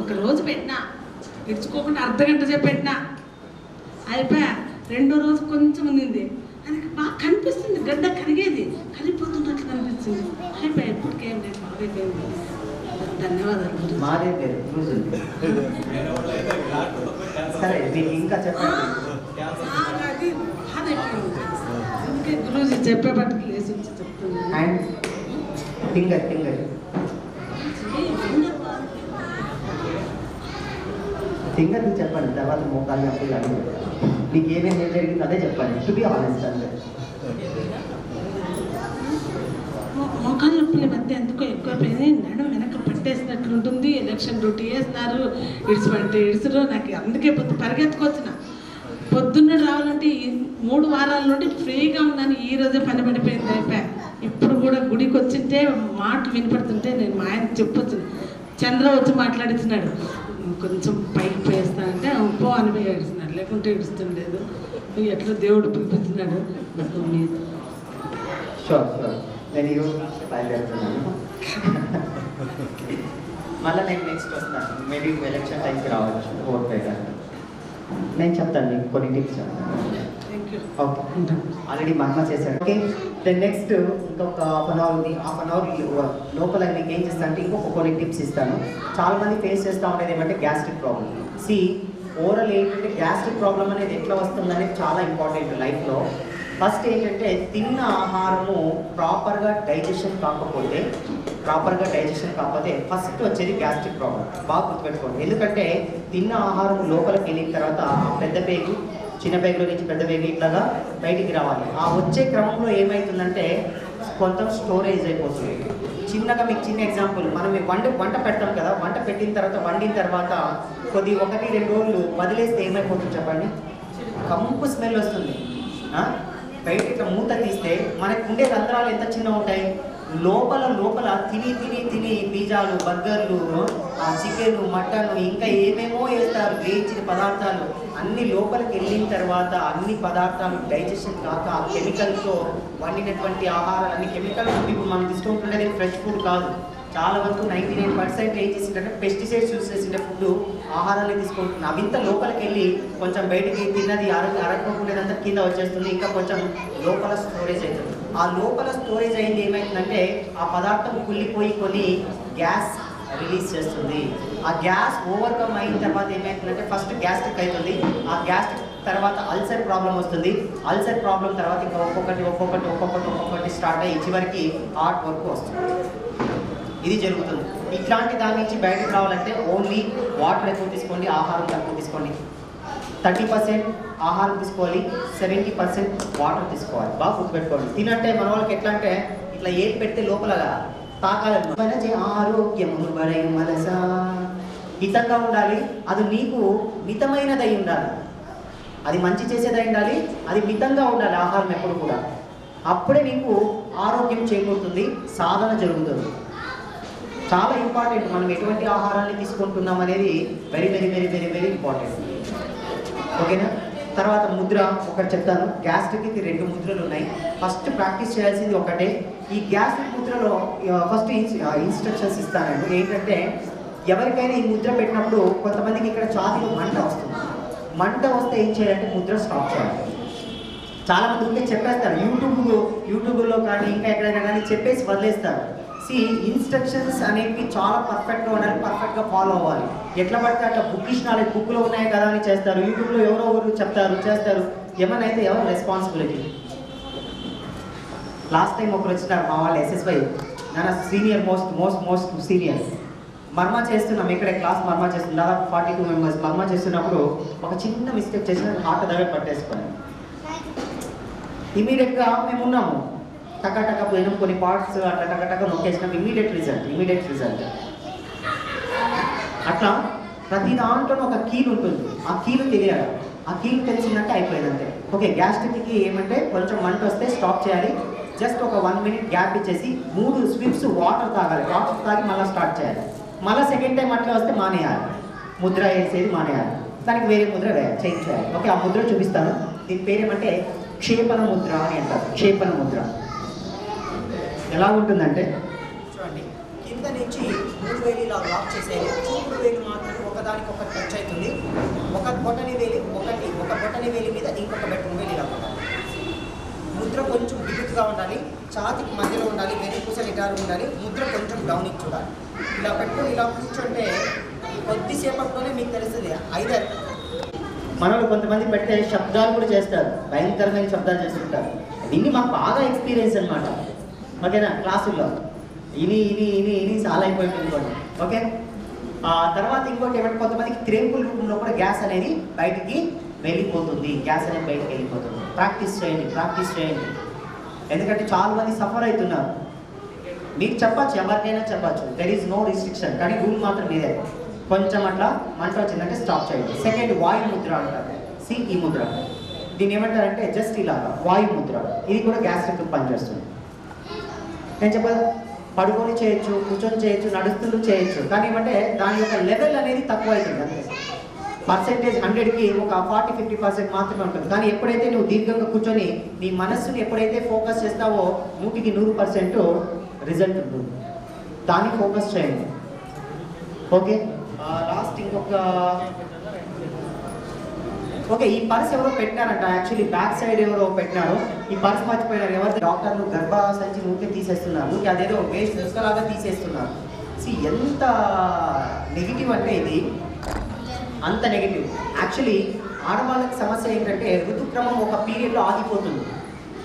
ఒక రోజు పెట్టినా, తెచ్చుకోకుండా అర్ధగంట సేపు పెట్టినా అయిపోయా. 2వ రోజు కొంచెం ఉన్నింది, అది బాగా కనిపిస్తుంది, గడ్డ కరిగేది. వచ్చింది. అయిపోయి ఎప్పటికేం లేదు, బాగైపోయింది. ధన్యవాదాలు. మాదే పేరు క్రూజ్ ఉంది. సరే మీకు ఇంకా చెప్పండి. అది బాధైపోయింది. అందుకే గురూజీ చెప్పేపటికి లేచి వచ్చి చెప్తున్నాను. అండ్ ఫింగర్ ఫింగర్ ఫింగర్ చెప్పండి, తర్వాత మోకాలు నొప్పులు అని మీకు ఏమేమి జరిగింది అదే చెప్పండి. టు బి ఆనెస్ట్ అంటే మోకాలు నొప్పుల మధ్య ఎందుకో ఎక్కువైపోయింది. నడుము వెనక పట్టేసినట్లుంటుంది. ఎలక్షన్ డ్యూటీ వేస్తున్నారు, ఇడిచిపడితే ఇడుచురు. నాకు అందుకే పరిగెత్తుకొచ్చిన పొద్దున్న రావాలంటే 3 వారాల నుండి ఫ్రీగా ఉన్నాను. ఈ రోజే పని పడిపోయింది, అయిపోయా. ఇప్పుడు కూడా గుడికి వచ్చింటే మాటలు వినపడుతుంటే నేను మా ఆయనకి చెప్పొచ్చు. చంద్ర వచ్చి మాట్లాడుతున్నాడు, కొంచెం పైకి పోయేస్తానంటే పో అని ఏడుస్తున్నాడు, లేకుంటే ఏడుస్తుండలేదు. ఎట్లా దేవుడు పిలిపిస్తున్నాడు. షూర్ షూర్ నేను ఈరోజు బయలుదేరుతున్నాను. మళ్ళీ నేను నెక్స్ట్ వస్తున్నాను. మేబీ ఎలక్షన్ టైంకి రావచ్చు, ఓట్ వేయడానికి. నేను చెప్తాను మీకు కొన్ని టిప్స్. ఓకే, ఆల్రెడీ మహిమ చేశాడు. ఓకే, దెన్ నెక్స్ట్ ఇంకొక హాఫ్ అన్ అవర్ ఉంది. హాఫ్ అన్ అవర్ లోపల మీకు ఏం చేస్తాను అంటే ఇంకొక కొన్ని టిప్స్ ఇస్తాను. చాలామంది ఫేస్ చేస్తూ ఉండేది ఏమంటే గ్యాస్ట్రిక్ ప్రాబ్లం. ఓవరాల్ ఏంటంటే గ్యాస్ట్రిక్ ప్రాబ్లం అనేది ఎట్లా వస్తుంది అనేది చాలా ఇంపార్టెంట్ లైఫ్లో. ఫస్ట్ ఏంటంటే తిన్న ఆహారము ప్రాపర్గా డైజెషన్ కాకపోతే ఫస్ట్ వచ్చేది గ్యాస్ట్రిక్ ప్రాబ్లం. బాగా గుర్తుపెట్టుకోండి. ఎందుకంటే తిన్న ఆహారం లోపలికి వెళ్ళిన తర్వాత ఆ పెద్ద పేగు, చిన్న పేగులో నుంచి పెద్ద పేగు ఇట్లాగా బయటికి రావాలి. ఆ వచ్చే క్రమంలో ఏమవుతుందంటే కొంత స్టోరేజ్ అయిపోతుంది. చిన్నగా మీకు చిన్న ఎగ్జాంపుల్, మనం వంట పెడతాం కదా, వంట వండిన తర్వాత 1-2 రోజులు వదిలేస్తే ఏమైపోతుంది చెప్పండి? కంపు స్మెల్ వస్తుంది. బయట ఇట్లా మూత తీస్తే మనకు ఉండే రంధ్రాలు ఎంత చిన్నగా ఉంటాయి. లోపల తిని పిజ్జాలు, బర్గర్లు, చికెన్, మటన్ ఇంకా ఏమేమో వేస్తారు, వేయించిన పదార్థాలు అన్ని లోపలికి వెళ్ళిన తర్వాత అన్ని పదార్థాలు డైజెషన్ కాక ఆ కెమికల్తో వండినటువంటి ఆహారాలు అన్ని కెమికల్స్. ఇప్పుడు మనం తీసుకుంటుండేది ఫ్రెష్ ఫుడ్ కాదు. చాలా వరకు 99% ఏం చేసిందంటే పెస్టిసైడ్స్ యూజ్ చేసిన ఫుడ్ ఆహారాన్ని తీసుకుంటున్నాం. అవింత లోపలికి వెళ్ళి కొంచెం బయటికి తిన్నది అరగకుండేదంతా కింద వచ్చేస్తుంది. ఇంకా కొంచెం లోపల స్టోరేజ్ అవుతుంది. ఆ లోపల స్టోరేజ్ అయింది ఏమవుతుందంటే ఆ పదార్థం కుళ్ళిపోయి కొన్ని గ్యాస్ రిలీజ్ చేస్తుంది. ఆ గ్యాస్ ఓవర్కమ్ అయిన తర్వాత ఏమవుతుందంటే ఫస్ట్ గ్యాస్ట్రిక్ అవుతుంది. ఆ గ్యాస్ట్రిక్ తర్వాత అల్సర్ ప్రాబ్లం వస్తుంది. అల్సర్ ప్రాబ్లం తర్వాత ఇంకా ఒక్కొక్కటి స్టార్ట్ అయ్యి చివరికి హార్ట్ వరకు వస్తుంది. ఇది జరుగుతుంది. ఇట్లాంటి దాని నుంచి బయటకు రావాలంటే ఓన్లీ వాటర్ ఎక్కువ తీసుకోండి, ఆహారం తక్కువ తీసుకోండి. 30% ఆహారం తీసుకోవాలి, 70% వాటర్ తీసుకోవాలి. బాగా గుర్తుపెట్టుకోండి. తినంటే మన వాళ్ళకి ఎట్లా అంటే ఇట్లా ఏది పెడితే లోపల తాకాలి. ఆరోగ్యము బరై మనసా హితంగా ఉండాలి. అది నీకు మితమైనదై ఉండాలి. అది మంచి చేసేదై ఉండాలి. అది మితంగా ఉండాలి ఆహారం ఎప్పుడు కూడా. అప్పుడే నీకు ఆరోగ్యం చేకూరుతుంది, సాధన జరుగుతుంది. చాలా ఇంపార్టెంట్. మనం ఎటువంటి ఆహారాన్ని తీసుకుంటున్నాం అనేది very very very very very important. ఓకేనా? తర్వాత ముద్ర ఒకటి చెప్తాను. గ్యాస్ట్రిక్కి 2 ముద్రలు ఉన్నాయి. ఫస్ట్ ప్రాక్టీస్ చేయాల్సింది ఒకటే. ఈ గ్యాస్ట్రిక్ ముద్రలో ఫస్ట్ ఇన్స్ట్రక్షన్స్ ఇస్తానండి. ఏంటంటే ఎవరికైనా ఈ ముద్ర పెట్టినప్పుడు కొంతమందికి ఇక్కడ ఛాతీలో మంట వస్తుంది. మంట వస్తే ఏం చేయాలంటే ముద్ర స్టాప్ చేయాలి. చాలామంది ఉంటే చెప్పేస్తారు, యూట్యూబ్లో కానీ ఇంకా ఎక్కడైనా కానీ చెప్పేసి వదిలేస్తారు. ఇన్స్ట్రక్షన్స్ అనేవి చాలా పర్ఫెక్ట్గా ఉండాలి, పర్ఫెక్ట్గా ఫాలో అవ్వాలి. ఎట్లా పడితే అట్లా బుక్కిష్ నాలెడ్జ్ బుక్లో ఉన్నాయి కదా అని చేస్తారు. యూట్యూబ్లో ఎవరు చెప్తారు, చేస్తారు. ఏమన్నా అయితే ఎవరు రెస్పాన్సిబిలిటీ? లాస్ట్ టైం ఒకరు వచ్చినారు మా వాళ్ళు SSY, నా సీనియర్ మోస్ట్ సీనియర్. మర్మా చేస్తున్నాం, ఇక్కడే క్లాస్ మర్మా చేస్తున్నాం. దాదాపు 42 మెంబర్స్ మర్మా చేస్తున్నప్పుడు ఒక చిన్న మిస్టేక్ చేసిన హార్ట్ దగ్గర పట్టేసుకున్నాం. ఇమీడియట్గా మేము ఉన్నాము, టకా పోయినాం, కొన్ని పార్ట్స్ అట్లా టకా నొక్కేసినాం. Immediate result. అట్లా ప్రతి దాంట్లో ఒక కీలు ఉంటుంది. ఆ కీలు తెలియాలి. ఆ కీలు తెలిసిందంటే అయిపోయిందంటే ఓకే. గ్యాస్ట్రిక్కి ఏమంటే కొంచెం మంట వస్తే స్టాప్ చేయాలి. జస్ట్ ఒక 1 మినిట్ గ్యాప్ ఇచ్చేసి 3 స్విప్స్ వాటర్ తాగాలి. వాటర్ తాగి మళ్ళీ స్టార్ట్ చేయాలి. మళ్ళీ సెకండ్ టైం అట్లా వస్తే మానేయాలి. ముద్ర వేసేది మానేయాలి. దానికి వేరే ముద్ర చేంజ్ చేయాలి. ఓకే, ఆ ముద్ర చూపిస్తాను. దీని పేరేమంటే క్షేపణ ముద్ర అని అంటారు. క్షేపణ ముద్ర ఎలా ఉంటుందంటే చూడండి, కింద నుంచి 3 వేలు ఇలా లాక్ చేసేయాలి. 3 వేలు మాత్రం ఒకదానికొకటి టచ్ అవుతుంది. ఒక బొటని వేలి మీద ఇంకొక బొటని వేలు ఇలా ఉండాలి. ముద్ర కొంచెం బిగుతుగా ఉండాలి, ఛాతికి మధ్యలో ఉండాలి, వెనుకూస నిటారు ఉండాలి. ముద్ర కొంచెం డౌన్కి చూడాలి. ఇలా పెట్టుకొని ఇలా కూర్చుంటే కొద్దిసేపట్లోనే మీకు తెలుస్తుంది. ఐదర్ మనలో కొంతమంది పెడితే శబ్దాలు కూడా చేస్తారు, భయంకరమైన శబ్దాలు చేస్తుంటారు. దీన్ని మాకు బాగా ఎక్స్పీరియన్స్ అనమాట. ఓకేనా? క్లాసుల్లో ఇని ఇని ఇని ఇని చాలా అయిపోయింది అనుకోండి. ఓకే, తర్వాత ఇంకోటి ఏమంటే కొంతమందికి త్రేంపుల్ రూపంలో కూడా గ్యాస్ అనేది బయటికి వెళ్ళిపోతుంది. గ్యాస్ అనేది బయటికి వెళ్ళిపోతుంది. ప్రాక్టీస్ చేయండి. ఎందుకంటే చాలా మంది సఫర్ అవుతున్నారు. మీకు చెప్పచ్చు, ఎవరికైనా చెప్పచ్చు, దెర్ ఈజ్ నో రిస్ట్రిక్షన్. కానీ రూల్ మాత్రం మీదే. కొంచెం అట్లా మంట వచ్చిందంటే స్టాప్ చేయండి. సెకండ్ వాయు ముద్ర అంటారు. ఈ ముద్ర దీన్ని ఏమంటారంటే జస్ట్ ఇలాగా వాయు ముద్ర. ఇది కూడా గ్యాస్ట్రిక్ పనిచేస్తుంది. నేను చెప్పాలి, పడుకొని చేయొచ్చు, కూర్చొని చేయొచ్చు, నడుస్తూ చేయొచ్చు. కానీ ఏమంటే దాని యొక్క లెవెల్ అనేది తక్కువ అవుతుంది. అంతే పర్సెంటేజ్ 100కి ఒక 40-50% మాత్రమే ఉంటుంది. కానీ ఎప్పుడైతే నువ్వు దీర్ఘంగా కూర్చొని నీ మనస్సుని ఎప్పుడైతే ఫోకస్ చేస్తావో 100% రిజల్ట్ ఉంటుంది. దాన్ని ఫోకస్ చేయండి. ఓకే, లాస్ట్ ఇంకొక ఓకే, ఈ పర్స్ ఎవరో పెట్టినారంట. యాక్చువల్లీ బ్యాక్ సైడ్ ఎవరో పెట్టినారు. ఈ పర్స్ మర్చిపోయినారు. ఎవరు? డాక్టర్లు గర్భ సంచి ఊరికే తీసేస్తున్నారు. అదేదో వేస్ట్ ముసుకలాగా తీసేస్తున్నారు. ఎంత నెగిటివ్ అంటే ఇది, అంత నెగిటివ్. యాక్చువల్లీ ఆడవాళ్ళకి సమస్య ఏంటంటే ఋతుక్రమం ఒక పీరియడ్లో ఆగిపోతుంది.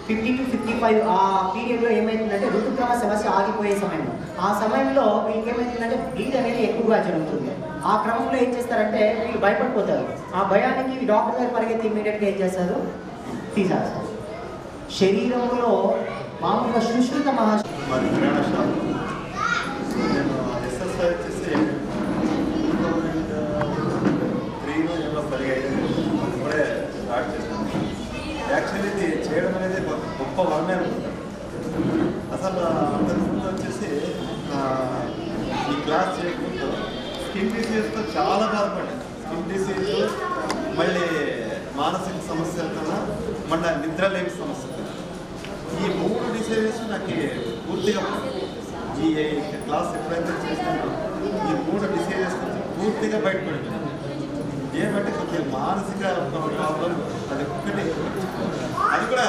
50 to 55 ఆ పీరియడ్లో ఏమవుతుందంటే ఋతుక్రమ సమస్య ఆగిపోయే సమయంలో, ఆ సమయంలో వీళ్ళకి ఏమవుతుందంటే బ్లీడ్ అనేది ఎక్కువగా జరుగుతుంది. ఆ క్రమంలో ఏం చేస్తారంటే వీళ్ళు భయపడిపోతారు. ఆ భయానికి డాక్టర్ గారు పరిగెత్తి ఇమీడియట్గా ఏం చేస్తారు? తీసేస్తారు. శరీరంలో మామూలుగా సుశ్రుత యాక్చువల్లీ ఇది చేయడం అనేది గొప్ప వరమే అనుకుంటాను. అసలు అంతకుముందు వచ్చేసి ఈ క్లాస్ చేయకుండా స్కిన్ డిసీజ్తో చాలా బాధపడ్డాను. స్కిన్ డిసీజ్, మళ్ళీ మానసిక సమస్యల కన్నా మళ్ళీ నిద్రలేని సమస్య. ఈ 3 డిసీజెస్ నాకు పూర్తిగా ఈ క్లాస్ ఎప్పుడైతే చేస్తానో ఈ 3 డిసీజెస్ నుంచి పూర్తిగా బయటపడుతుంది. ఏమంటే కొంచెం మానసిక ప్రాబ్లం అది ఒక్కటే. అది కూడా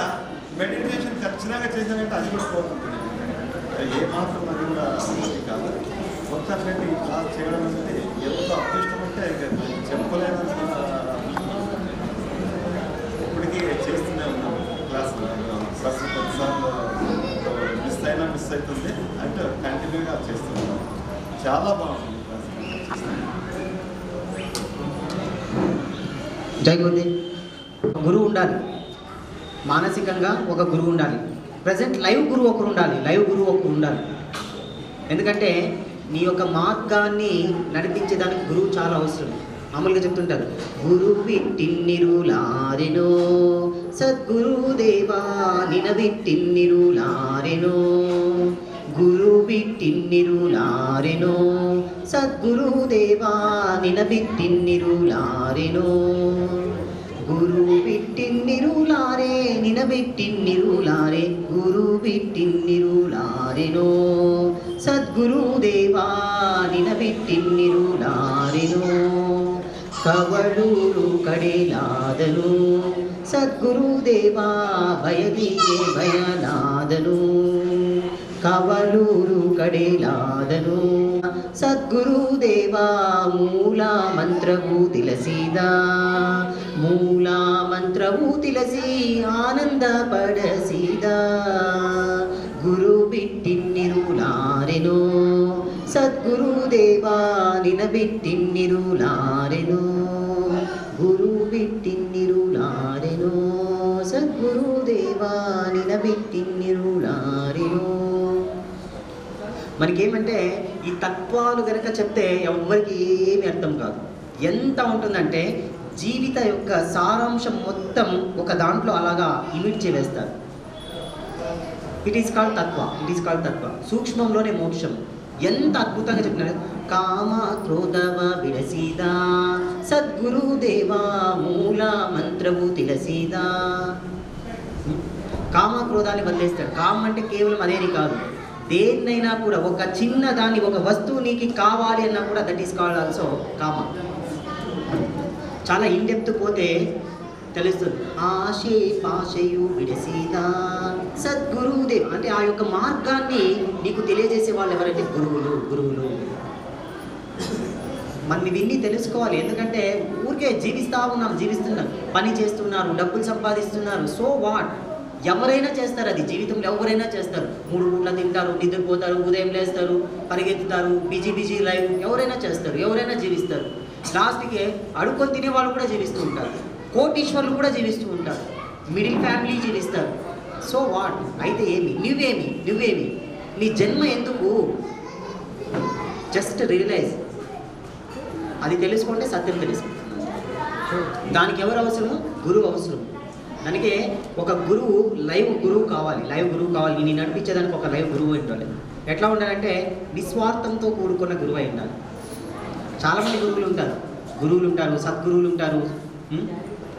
మెడిటేషన్ ఖచ్చితంగా చేశానంటే అది కూడా పోతుంది. ఏ మాత్రం అది కూడా కాదు. మొత్తానికి ఈ క్లాస్ చేయడం అనేది ఎంతో అదృష్టం అంటే చెప్పలేనంత. ఇప్పటికీ చేస్తూనే ఉన్నాం క్లాస్. కొన్నిసార్లు మిస్ అవుతుంది అంటే కంటిన్యూగా చేస్తున్నాం. చాలా బాగుంటుంది క్లాస్. జై గురుజీ. గురువు ఉండాలి, మానసికంగా ఒక గురువు ఉండాలి. ప్రజెంట్ లైవ్ గురువు ఒకరు ఉండాలి. ఎందుకంటే నీ యొక్క మార్గాన్ని నడిపించేదానికి గురువు చాలా అవసరం. మామూలుగా చెప్తుంటారు, గురు విట్టిన్నిరులారెనో సద్గురుదేవా నినవిట్టిన్నిరులారెనో, గురు విట్టిన్నిరులారెనో సద్గురుదేవా నినవిట్టిన్నిరులారెనో, గురు విట్టిన్నిరులారే నినవిట్టిన్నిరులారే, గురు విట్టిన్నిరులారెనో సద్గురుదేవా నినవిట్టిన్నిరులారెనో, ಕವಳೂರು ಕಡೆಲಾದನು ಸದ್ಗುರುದೇವ ಭಯದಿಗೆ ಭಯನಾದನು, ಕವಳೂರು ಕಡೆಲಾದನು ಸದ್ಗುರುದೇವ ಮೂಲ ಮಂತ್ರವು ತಿಳಿಸಿದ, ಮೂಲ ಮಂತ್ರವು ತಿಳಿಸಿ ಆನಂದ ಪಡಿಸಿದ, ಗುರು ಬಿಟ್ಟಿನ್ನಿರುಲಾರೆನೋ ಸದ್ಗುರುದೇವ ನಿನ ಬಿಟ್ಟಿನ್ನಿರುಲಾರೆನೋ, ಗುರು ಬಿಟ್ಟಿನ್ನಿರುಲಾರೆನೋ సద్గురుదేవ నిన బిట్టిన్నిరులారెనో. మనకేమంటే ఈ తత్వాలు కనుక చెప్తే ఎవరికి ఏమి అర్థం కాదు. ఎంత ఉంటుందంటే జీవిత యొక్క సారాంశం మొత్తం ఒక దాంట్లో అలాగా ఇమిట్ చేస్తారు. ఇట్ ఈస్ కాల్డ్ తత్వ. సూక్ష్మంలోనే మోక్షం. ఎంత అద్భుతంగా చెప్తున్నారు. కామ క్రోధవ విడసీదా సద్గురుదేవా మూల మంత్రవు తిలసీదా. కామ క్రోధాన్ని వదిలేస్తాడు. కామం అంటే కేవలం అదేని కాదు, దేన్నైనా కూడా ఒక చిన్న దాన్ని, ఒక వస్తువు నీకు కావాలి అన్నా కూడా దట్ ఈస్ కాల్డ్ ఆల్సో కామ. చాలా ఇన్ డెప్త్ పోతే తెలుస్తుంది. ఆశే పాశయు విడసీదా సద్గురుదేవ్ అంటే ఆ యొక్క మార్గాన్ని నీకు తెలియజేసే వాళ్ళు ఎవరంటే గురువులు. మనం ఇవన్నీ తెలుసుకోవాలి. ఎందుకంటే ఊరికే జీవిస్తున్నాం, పని చేస్తున్నారు, డబ్బులు సంపాదిస్తున్నారు. సో వాట్, ఎవరైనా చేస్తారు, అది జీవితంలో ఎవరైనా చేస్తారు. 3 పూట్ల తింటారు, నిద్రపోతారు, ఉదయం లేస్తారు, పరిగెత్తుతారు, బిజీ లైఫ్ ఎవరైనా చేస్తారు, ఎవరైనా జీవిస్తారు. లాస్ట్కి అడుక్కొని తినే వాళ్ళు కూడా జీవిస్తూ ఉంటారు, కోటీశ్వర్లు కూడా జీవిస్తూ ఉంటారు, మిడిల్ ఫ్యామిలీ జీవిస్తారు. సో వాట్, అయితే నువ్వేమి నీ జన్మ ఎందుకు? జస్ట్ రియలైజ్, అది తెలుసుకుంటే సత్యం తెలుసుకుంటుంది. దానికి ఎవరు అవసరము? గురువు అవసరం. దానికి ఒక లైవ్ గురువు కావాలి. నేను నడిపించేదానికి ఒక లైవ్ గురువు ఉండాలి. ఎట్లా ఉండాలంటే నిస్వార్థంతో కూడుకున్న గురువు అయి ఉండాలి. చాలామంది గురువులు ఉంటారు, సద్గురువులు ఉంటారు,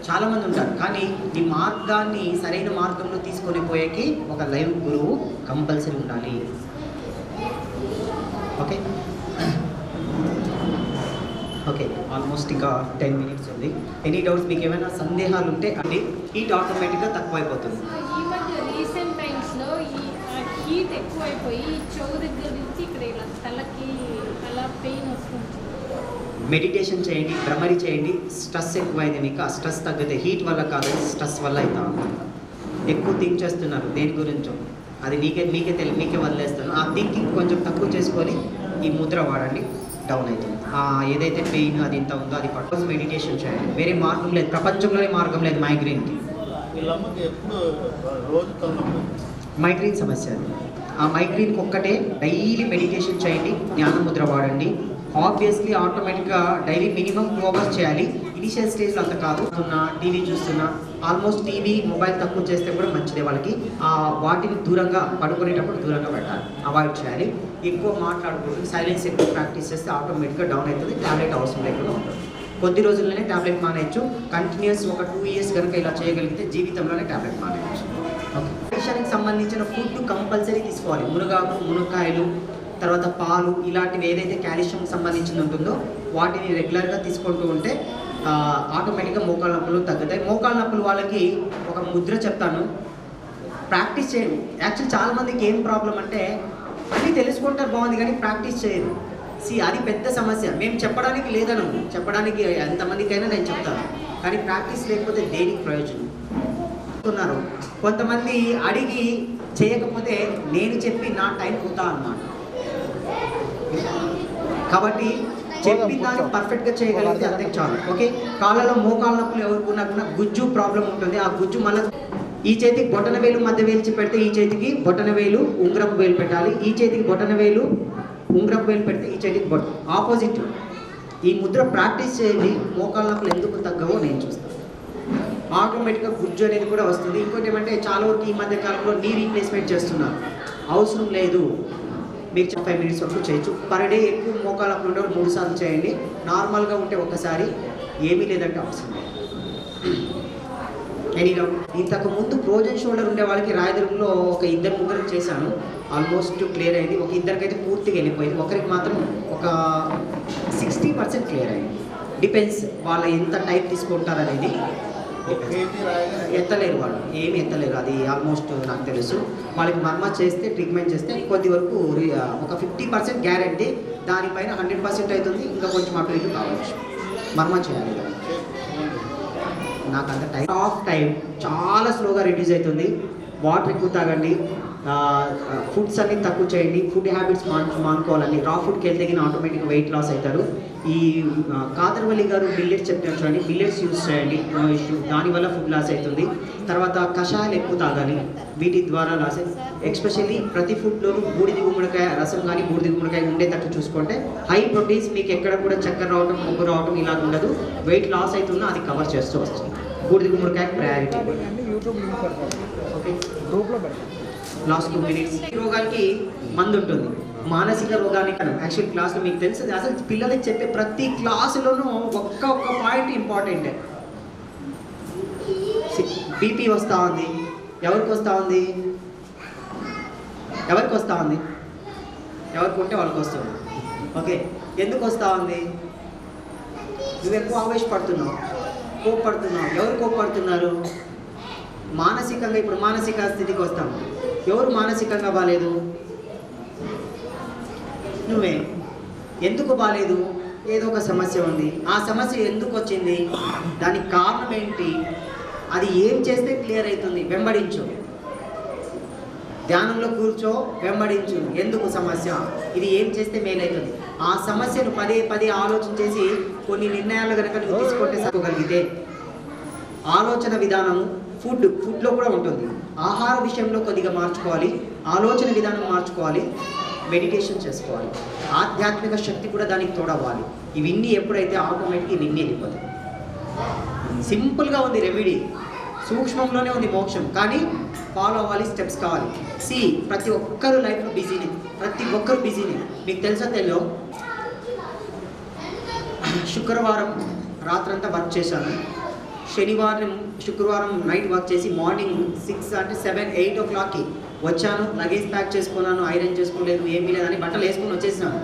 చాలామంది ఉంటారు. కానీ ఈ మార్గాన్ని సరైన మార్గంలో తీసుకొని పోయేకి ఒక లైవ్ గురువు కంపల్సరీ ఉండాలి. ఓకే ఆల్మోస్ట్ ఇంకా 10 minutes ఉంది. ఎనీ డౌట్స్, మీకు ఏమైనా సందేహాలు ఉంటే అంటే హీట్ ఆటోమేటిక్గా తక్కువైపోతుంది. ఈ మధ్య రీసెంట్ టైమ్స్లో ఈ హీట్ ఎక్కువైపోయి చెవు దగ్గర నుంచి ఇక్కడ ఇలా తలకి అలా పెయిన్ వస్తుంది. మెడిటేషన్ చేయండి, భ్రమరి చేయండి. స్ట్రెస్ ఎక్కువైంది మీకు, ఆ స్ట్రెస్ తగ్గితే హీట్ వల్ల కాదు, స్ట్రెస్ వల్ల అవుతా ఉంటుంది. ఎక్కువ థింక్ చేస్తున్నారు దేని గురించో, అది మీకే వదిలేస్తాను. ఆ థింకింగ్ కొంచెం తక్కువ చేసుకొని ఈ ముద్ర వాడండి, డౌన్ అవుతుంది. ఏదైతే పెయిన్ అది ఇంత ఉందో అది పట్టుకొని మెడిటేషన్ చేయాలి. వేరే మార్గం లేదు, ప్రపంచంలోనే మార్గం లేదు మైగ్రేన్కి. మైగ్రేన్ సమస్య అది. ఆ మైగ్రేన్కి ఒక్కటే డైలీ మెడిటేషన్ చేయండి, జ్ఞానముద్ర వాడండి. ఆబ్వియస్లీ ఆటోమేటిక్గా డైలీ మినిమం 2 hours చేయాలి. ఇనిషియల్ స్టేజ్లో అంత కాదు. టీవీ చూస్తున్నా, ఆల్మోస్ట్ టీవీ మొబైల్ తక్కువ చేస్తే కూడా మంచిదే వాళ్ళకి. వాటిని దూరంగా పడుకునేటప్పుడు దూరంగా పెట్టాలి, అవాయిడ్ చేయాలి. ఎక్కువ మాట్లాడుకుంటూ సైలెన్స్ ఎక్కువ ప్రాక్టీస్ చేస్తే ఆటోమేటిక్గా డౌన్ అవుతుంది. ట్యాబ్లెట్ అవసరం లేకుండా ఉంటుంది. కొద్ది రోజుల్లోనే ట్యాబ్లెట్ మానేయచ్చు. కంటిన్యూస్ ఒక 2 years కనుక ఇలా చేయగలిగితే జీవితంలోనే ట్యాబ్లెట్ మానేయచ్చు. న్యూట్రిషన్కి సంబంధించిన ఫుడ్ కంపల్సరీ తీసుకోవాలి. మునగాకు, మునక్కాయలు, తర్వాత పాలు, ఇలాంటివి ఏదైతే కాల్షియం సంబంధించింది ఉంటుందో వాటిని రెగ్యులర్గా తీసుకుంటూ ఉంటే ఆటోమేటిక్గా మోకాళ్ళ నొప్పులు తగ్గుతాయి. మోకాళ్ళ నొప్పులు వాళ్ళకి ఒక ముద్ర చెప్తాను, ప్రాక్టీస్ చేయండి. యాక్చువల్లీ చాలామందికి ఏం ప్రాబ్లం అంటే అన్నీ తెలుసుకుంటారు బాగుంది కానీ ప్రాక్టీస్ చేయరు. అది పెద్ద సమస్య. మేము చెప్పడానికి లేదనము, చెప్పడానికి ఎంతమందికైనా నేను చెప్తాను, కానీ ప్రాక్టీస్ లేకపోతే దేనికి ప్రయోజనం? కొంతమంది అడిగి చేయకపోతే నేను చెప్పి నా టైం పోతా అన్నమాట. కాబట్టి చెప్పిన దాన్ని పర్ఫెక్ట్గా చేయగలిగితే అంతే చాలు. ఓకే, కాళ్ళలో మోకాళ్ళ నొప్పులు ఎవరుకున్నా గుజ్జు ప్రాబ్లం ఉంటుంది. ఆ గుజ్జు మళ్ళీ ఈ చేతికి బొటన వేలు మధ్య వేల్చి పెడితే ఈ చేతికి బొటన వేలు ఉంగరపు వేలు పెట్టాలి. ఈ చేతికి బొటన వేలు ఉంగరపు వేలు పెడితే ఈ చేతికి ఆపోజిట్. ఈ ముద్ర ప్రాక్టీస్ చేయండి. మోకాళ్ళ నొప్పులు ఎందుకు తగ్గవో నేను చూస్తాను. ఆటోమేటిక్గా గుజ్జు అనేది కూడా వస్తుంది. ఇంకోటి ఏమంటే చాలా వరకు ఈ మధ్య కాలంలో నీ రీప్లేస్మెంట్ చేస్తున్నారు. అవసరం లేదు, మీరు 5 minutes వరకు చేయొచ్చు. పర్ డే ఎక్కువ మోకాళ్ళ నొప్పులు ఉంటే 3 సార్లు చేయండి. నార్మల్గా ఉంటే ఒక్కసారి, ఏమీ లేదంటే అవసరం లేదు. ఇంతకు ముందు ఫ్రోజన్ షోల్డర్ ఉండే వాళ్ళకి రాయదుర్గంలో ఒక 2-3 చేశాను, ఆల్మోస్ట్ క్లియర్ అయింది. ఒక 2 పూర్తిగా వెళ్ళిపోయింది, ఒకరికి మాత్రం ఒక 60% క్లియర్ అయింది. డిపెండ్స్ వాళ్ళ ఎంత టైప్ తీసుకుంటారు అనేది. ఎత్తలేరు, వాళ్ళు ఏమి ఎత్తలేరు, అది ఆల్మోస్ట్ నాకు తెలుసు. వాళ్ళకి మర్మ చేస్తే, ట్రీట్మెంట్ చేస్తే కొద్ది వరకు ఒక 50% గ్యారంటీ. దానిపైన 100% అవుతుంది, ఇంకా కొంచెం అటు ఇటు కావచ్చు. మర్మ చేయాలి. నాకు అంత టైం చాలా స్లోగా రిడ్యూస్ అవుతుంది. వాటర్ ఎక్కువ తాగండి, ఫుడ్స్ అన్ని తక్కువ చేయండి, ఫుడ్ హ్యాబిట్స్ మానుకోవాలండి. రా ఫుడ్కి వెళ్తే ఆటోమేటిక్గా వెయిట్ లాస్ అవుతారు. ఈ కాదర్వల్లి గారు బిల్లెట్స్ చెప్తారు చూడండి, బిల్లెట్స్ యూజ్ చేయండి, నో ఇష్యూ. దానివల్ల ఫుడ్ లాస్ అవుతుంది. తర్వాత కషాయాలు ఎక్కువ తాగాలి, వీటి ద్వారా లాస్. ఎస్పెషల్లీ ప్రతి ఫుడ్లోనూ బూడిది గుమ్మడికాయ రసం కానీ బూడిది గుమ్మడికాయ ఉండేటట్టు చూసుకుంటే హై ప్రోటీన్స్, మీకు ఎక్కడ కూడా చక్కెర రావడం, మొగ్గు రావడం ఇలా ఉండదు. వెయిట్ లాస్ అవుతున్నా అది కవర్ చేస్తూ వస్తుంది. బూడిది గుమ్మడికాయ ప్రయారిటీ. Okay, last 2 minutes. రోగానికి మందు ఉంటుంది, మానసిక రోగానికి. యాక్చువల్ క్లాస్లో మీకు తెలుసు, అసలు పిల్లలకి చెప్పే ప్రతి క్లాసులోనూ ఒక్క పాయింట్ ఇంపార్టెంట్. బీపీ వస్తూ ఉంది, ఎవరికి వస్తూ ఉంది? ఎవరికి వస్తూ ఉంది? ఎవరికి ఉంటే వాళ్ళకి వస్తుంది. ఓకే, ఎందుకు వస్తూ ఉంది? నువ్వు ఎక్కువ ఆవేశపడుతున్నావు, కోప్పడుతున్నావు. ఎవరు కోప్పడుతున్నారు? మానసికంగా. ఇప్పుడు మానసిక స్థితికి వస్తాం. ఎవరు మానసికంగా బాలేదు? నువ్వే. ఎందుకు బాలేదు? ఏదో ఒక సమస్య ఉంది. ఆ సమస్య ఎందుకు వచ్చింది? దానికి కారణం ఏంటి? అది ఏం చేస్తే క్లియర్ అవుతుంది? వెంబడించు. ధ్యానంలో కూర్చో, వెంబడించు. ఎందుకు సమస్య? ఇది ఏం చేస్తే మేలవుతుంది? ఆ సమస్యను పదే పదే ఆలోచన చేసి కొన్ని నిర్ణయాలు కనుక నువ్వు తీసుకుంటే సరిపోగలిగితే, ఆలోచన విధానము ఫుడ్లో కూడా ఉంటుంది. ఆహార విషయంలో కొద్దిగా మార్చుకోవాలి, ఆలోచన విధానం మార్చుకోవాలి, మెడిటేషన్ చేసుకోవాలి, ఆధ్యాత్మిక శక్తి కూడా దానికి తోడవ్వాలి. ఇవన్నీ ఎప్పుడైతే ఆటోమేటిక్గా ఇవన్నీ వెళ్ళిపోతాయి. సింపుల్గా ఉంది రెమెడీ, సూక్ష్మంలోనే ఉంది మోక్షం. కానీ ఫాలో అవ్వాలి, స్టెప్స్ కావాలి. ప్రతి ఒక్కరు లైఫ్లో బిజీనే, ప్రతి ఒక్కరు బిజీనే. మీకు తెలుసా తెలియో, శుక్రవారం రాత్రంతా వర్క్ చేశాను, శుక్రవారం నైట్ వర్క్ చేసి మార్నింగ్ 6 అంటే 7, 8 o'clockకి వచ్చాను. లగేజ్ ప్యాక్ చేసుకున్నాను, ఐరన్ చేసుకోలేదు, ఏమీ లేదని బట్టలు వేసుకొని వచ్చేసినాను.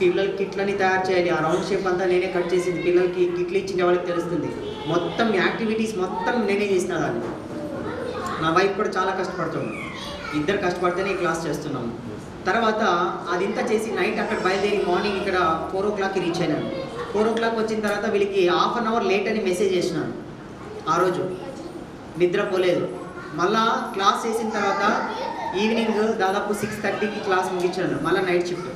పిల్లలకి కిట్లని తయారు చేయాలి, ఆ రౌండ్ షేప్ అంతా నేనే కట్ చేసింది. పిల్లలకి కిట్లు ఇచ్చిన వాళ్ళకి తెలుస్తుంది. మొత్తం యాక్టివిటీస్ మొత్తం నేనే చేసిన దాన్ని. నా వైఫ్ కూడా చాలా కష్టపడుతుంది. ఇద్దరు కష్టపడితేనే ఈ క్లాస్ చేస్తున్నాము. తర్వాత అదింతా చేసి నైట్ అక్కడ బయలుదేరి మార్నింగ్ ఇక్కడ 4 o'clockకి రీచ్ అయినాను. 4 o'clock వచ్చిన తర్వాత వీళ్ళకి 1/2 hour లేట్ అని మెసేజ్ చేసినాను. ఆ రోజు నిద్రపోలేదు. మళ్ళా క్లాస్ చేసిన తర్వాత ఈవినింగ్ దాదాపు 6:30కి క్లాస్ ముగించాను. మళ్ళీ నైట్ షిఫ్ట్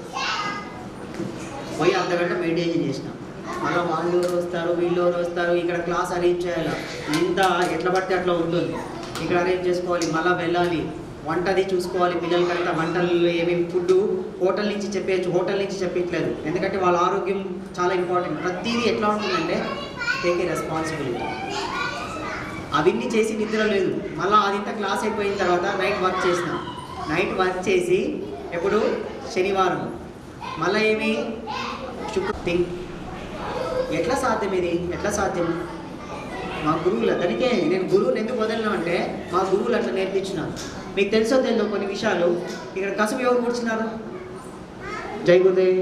పోయి అర్ధగంట మెడిటేషన్ చేసిన. మళ్ళీ వాళ్ళు ఎవరు వస్తారు, వీళ్ళు ఎవరు వస్తారు, ఇక్కడ క్లాస్ అరేంజ్ చేయాలి. ఇంత ఎట్లా పడితే అట్లా ఉంటుంది, ఇక్కడ అరేంజ్ చేసుకోవాలి, మళ్ళీ వెళ్ళాలి, వంటది చూసుకోవాలి. పిల్లలకంతా వంటలు ఏమేమి ఫుడ్ హోటల్ నుంచి చెప్పేయచ్చు, హోటల్ నుంచి చెప్పట్లేదు. ఎందుకంటే వాళ్ళ ఆరోగ్యం చాలా ఇంపార్టెంట్. ప్రతిదీ ఎట్లా ఉంటుందంటే టేక్ ఏ రెస్పాన్సిబిలిటీ. అవన్నీ చేసి నిద్ర లేదు. మళ్ళీ అదింత క్లాస్ అయిపోయిన తర్వాత నైట్ వర్క్ చేసిన. నైట్ వర్క్ చేసి ఎప్పుడు శనివారం మళ్ళీ ఏమి ఎట్లా సాధ్యం? ఇది ఎట్లా సాధ్యం? మా గురువులు, దానికే నేను గురువుని ఎందుకు వదలను అంటే మా గురువులు అట్లా నేర్పించినారు. మీకు తెలుసో తెలియదు కొన్ని విషయాలు. ఇక్కడ కసుపు ఎవరు కూర్చున్నారు? జై గురుదేవ్.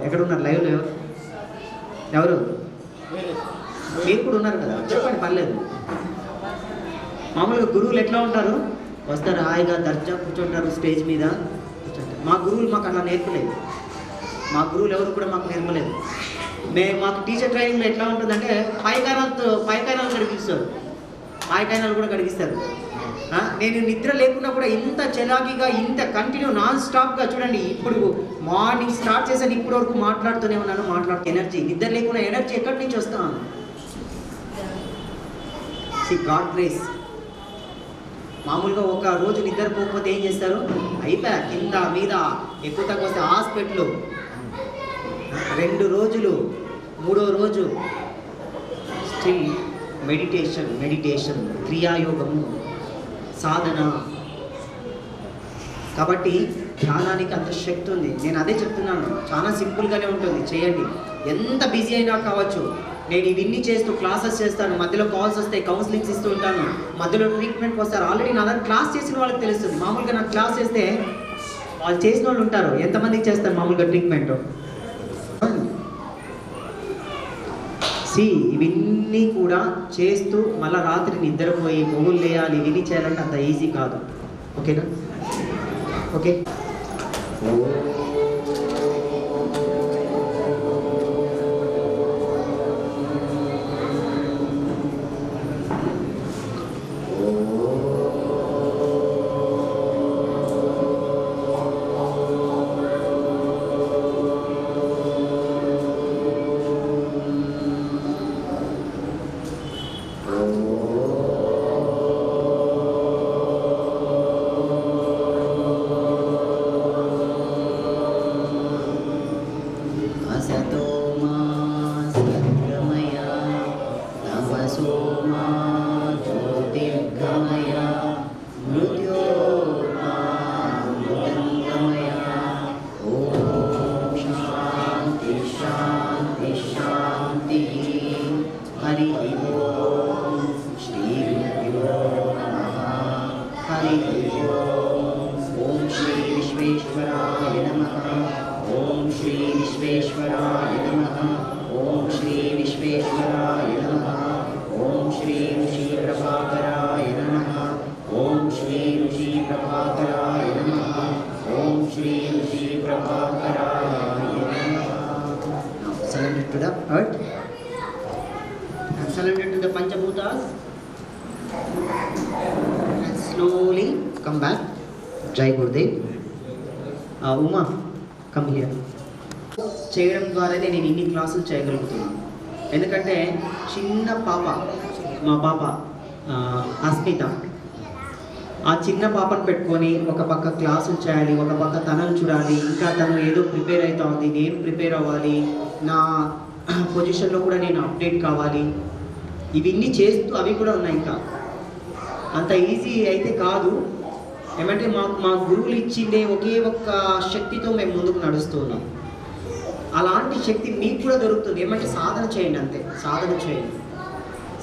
ఎక్కడున్నారు లైవ్లో? ఎవరు? మీరు కూడా ఉన్నారు కదా, చెప్పండి, పర్లేదు. మామూలుగా గురువులు ఎట్లా ఉంటారు? వస్తారు, హాయిగా దర్జా కూర్చుంటారు స్టేజ్ మీద కూర్చుంటారు. మా గురువులు మాకు అలా నేర్పలేదు. మా గురువులు ఎవరు కూడా మాకు నేర్పలేదు. మాకు టీచర్ ట్రైనింగ్లో ఎట్లా ఉంటుందంటే పైకాయనాలు కడిగిస్తారు, పాయకాయనాలు కూడా కడిగిస్తారు. నేను నిద్ర లేకుండా కూడా ఇంత చలాకీగా, ఇంత కంటిన్యూ నాన్ స్టాప్గా చూడండి. ఇప్పుడు మార్నింగ్ స్టార్ట్ చేశాను, ఇప్పటి వరకు మాట్లాడుతూనే ఉన్నాను. ఎనర్జీ, నిద్ర లేకుండా ఎనర్జీ ఎక్కడి నుంచి వస్తాను? God grace. మామూలుగా ఒక రోజు నిద్రపోకపోతే ఏం చేస్తారు? అయిపోయా, కింద మీద ఎక్కువ తక్కువ వస్తే హాస్పిటల్. 2 రోజులు, 3వ రోజు స్టిల్ మెడిటేషన్, క్రియాయోగము, సాధన. కాబట్టి ధ్యానానికి అంత శక్తి ఉంది. నేను అదే చెప్తున్నాను, చాలా సింపుల్గానే ఉంటుంది, చేయండి. ఎంత బిజీ అయినా కావచ్చు. నేను ఇవన్నీ చేస్తూ క్లాసెస్ చేస్తాను, మధ్యలో కాల్స్ వస్తాయి, కౌన్సిలింగ్స్ ఇస్తూ ఉంటాను, మధ్యలో ట్రీట్మెంట్కి వస్తారు. ఆల్రెడీ నా దగ్గర క్లాస్ చేసిన వాళ్ళకి తెలుస్తుంది. మామూలుగా నాకు క్లాస్ చేస్తే వాళ్ళు చేసిన వాళ్ళు ఉంటారు. ఎంతమందికి చేస్తారు మామూలుగా ట్రీట్మెంట్? ఇవన్నీ కూడా చేస్తూ మళ్ళీ రాత్రి నిద్రపోయి మొగులు లేయాలి, ఇవన్నీ చేయాలంటే అంత ఈజీ కాదు. ఓకేనా? Okay. to the earth and surrender to the Panchabhutas and slowly come back. Jai Gurudev. Uma, come here. చేయడం ద్వారానే నేను ఇన్ని క్లాసులు చేయగలుగుతున్నాను. ఎందుకంటే చిన్న పాప, మా పాప అస్మిత, ఆ చిన్న పాపను పెట్టుకొని ఒక పక్క క్లాసులు చేయాలి, ఒక పక్క తనను చూడాలి, ఇంకా తను ఏదో ప్రిపేర్ అవుతా ఉంది, నేను ప్రిపేర్ అవ్వాలి, నా పొజిషన్లో కూడా నేను అప్డేట్ కావాలి, ఇవన్నీ చేస్తూ అవి కూడా ఉన్నాయి. ఇంకా అంత ఈజీ అయితే కాదు. ఏమంటే మా గురువులు ఇచ్చిండే ఒకే ఒక్క శక్తితో మేము ముందుకు నడుస్తూ ఉన్నాం. అలాంటి శక్తి మీకు కూడా దొరుకుతుంది. ఏమంటే సాధన చేయండి, అంతే. సాధన చేయండి.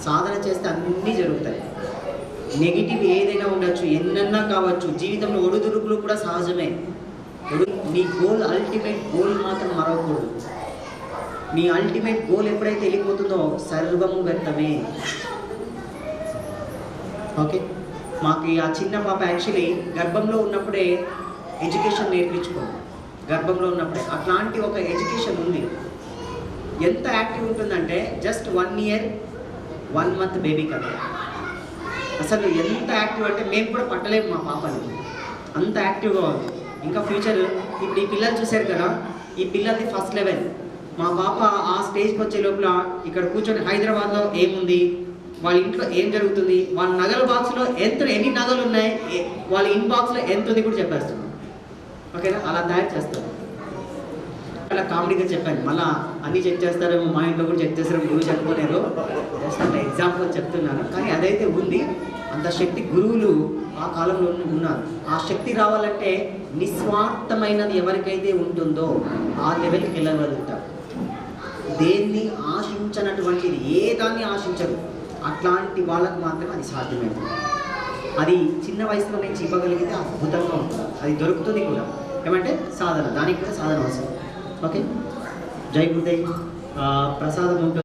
సాధన చేస్తే అన్నీ జరుగుతాయి. నెగిటివ్ ఏదైనా ఉండొచ్చు, ఎన్నన్నా కావచ్చు. జీవితంలో ఒడిదుడుకులు కూడా సహజమే. మీ గోల్, అల్టిమేట్ గోల్ మాత్రం మరవకూడదు. మీ అల్టిమేట్ గోల్ ఎప్పుడైతే వెళ్ళిపోతుందో సర్వము వ్యర్థమే. ఓకే, మాకు ఆ చిన్న పాప యాక్చువల్లీ గర్భంలో ఉన్నప్పుడే ఎడ్యుకేషన్ నేర్పించుకోండి. గర్భంలో ఉన్నప్పుడే అట్లాంటి ఒక ఎడ్యుకేషన్ ఉంది. ఎంత యాక్టివ్ ఉంటుందంటే జస్ట్ 1 year 1 month బేబీ కదా. అసలు ఎంత యాక్టివ్ అంటే మేము కూడా పట్టలేము మా పాపని, అంత యాక్టివ్గా ఉంది. ఇంకా ఫ్యూచర్ ఇప్పుడు ఈ పిల్లలు చూశారు కదా, ఈ పిల్లలది ఫస్ట్ లెవెల్. మా పాప ఆ స్టేజ్కి వచ్చే లోపల ఇక్కడ కూర్చొని హైదరాబాద్లో ఏముంది, వాళ్ళ ఇంట్లో ఏం జరుగుతుంది, వాళ్ళ నగల బాక్స్లో ఎన్ని నగలు ఉన్నాయి, వాళ్ళ ఇన్ బాక్స్లో ఎంత ఉంది కూడా చెప్పేస్తున్నాం. ఓకేనా, అలా తయారు చేస్తారు. అలా కామెడీగా చెప్పాను, మళ్ళీ అన్నీ చెక్ చేస్తారేమో, మా ఇంట్లో కూడా చెక్ చేస్తారేమో, గురువు చెప్పుకోలేరు. జస్ట్ అంత ఎగ్జాంపుల్ చెప్తున్నాను. కానీ అదైతే ఉంది. అంత శక్తి గురువులు ఆ కాలంలో ఉన్నారు. ఆ శక్తి రావాలంటే నిస్వార్థమైనది ఎవరికైతే ఉంటుందో ఆ లెవెల్కి వెళ్ళగలుగుతారు. దేన్ని ఆశించనటువంటిది, ఏ దాన్ని ఆశించరు, అట్లాంటి వాళ్ళకు మాత్రమే అది సాధ్యమవుతుంది. అది చిన్న వయసులో నుంచి ఇవ్వగలిగితే అద్భుతంగా ఉంటుంది. అది దొరుకుతుంది కూడా. ఏమంటే సాధన, దానికి కూడా సాధన అవసరం. ఓకే, జై గురుదేవ్. ప్రసాదం ఉంటుంది.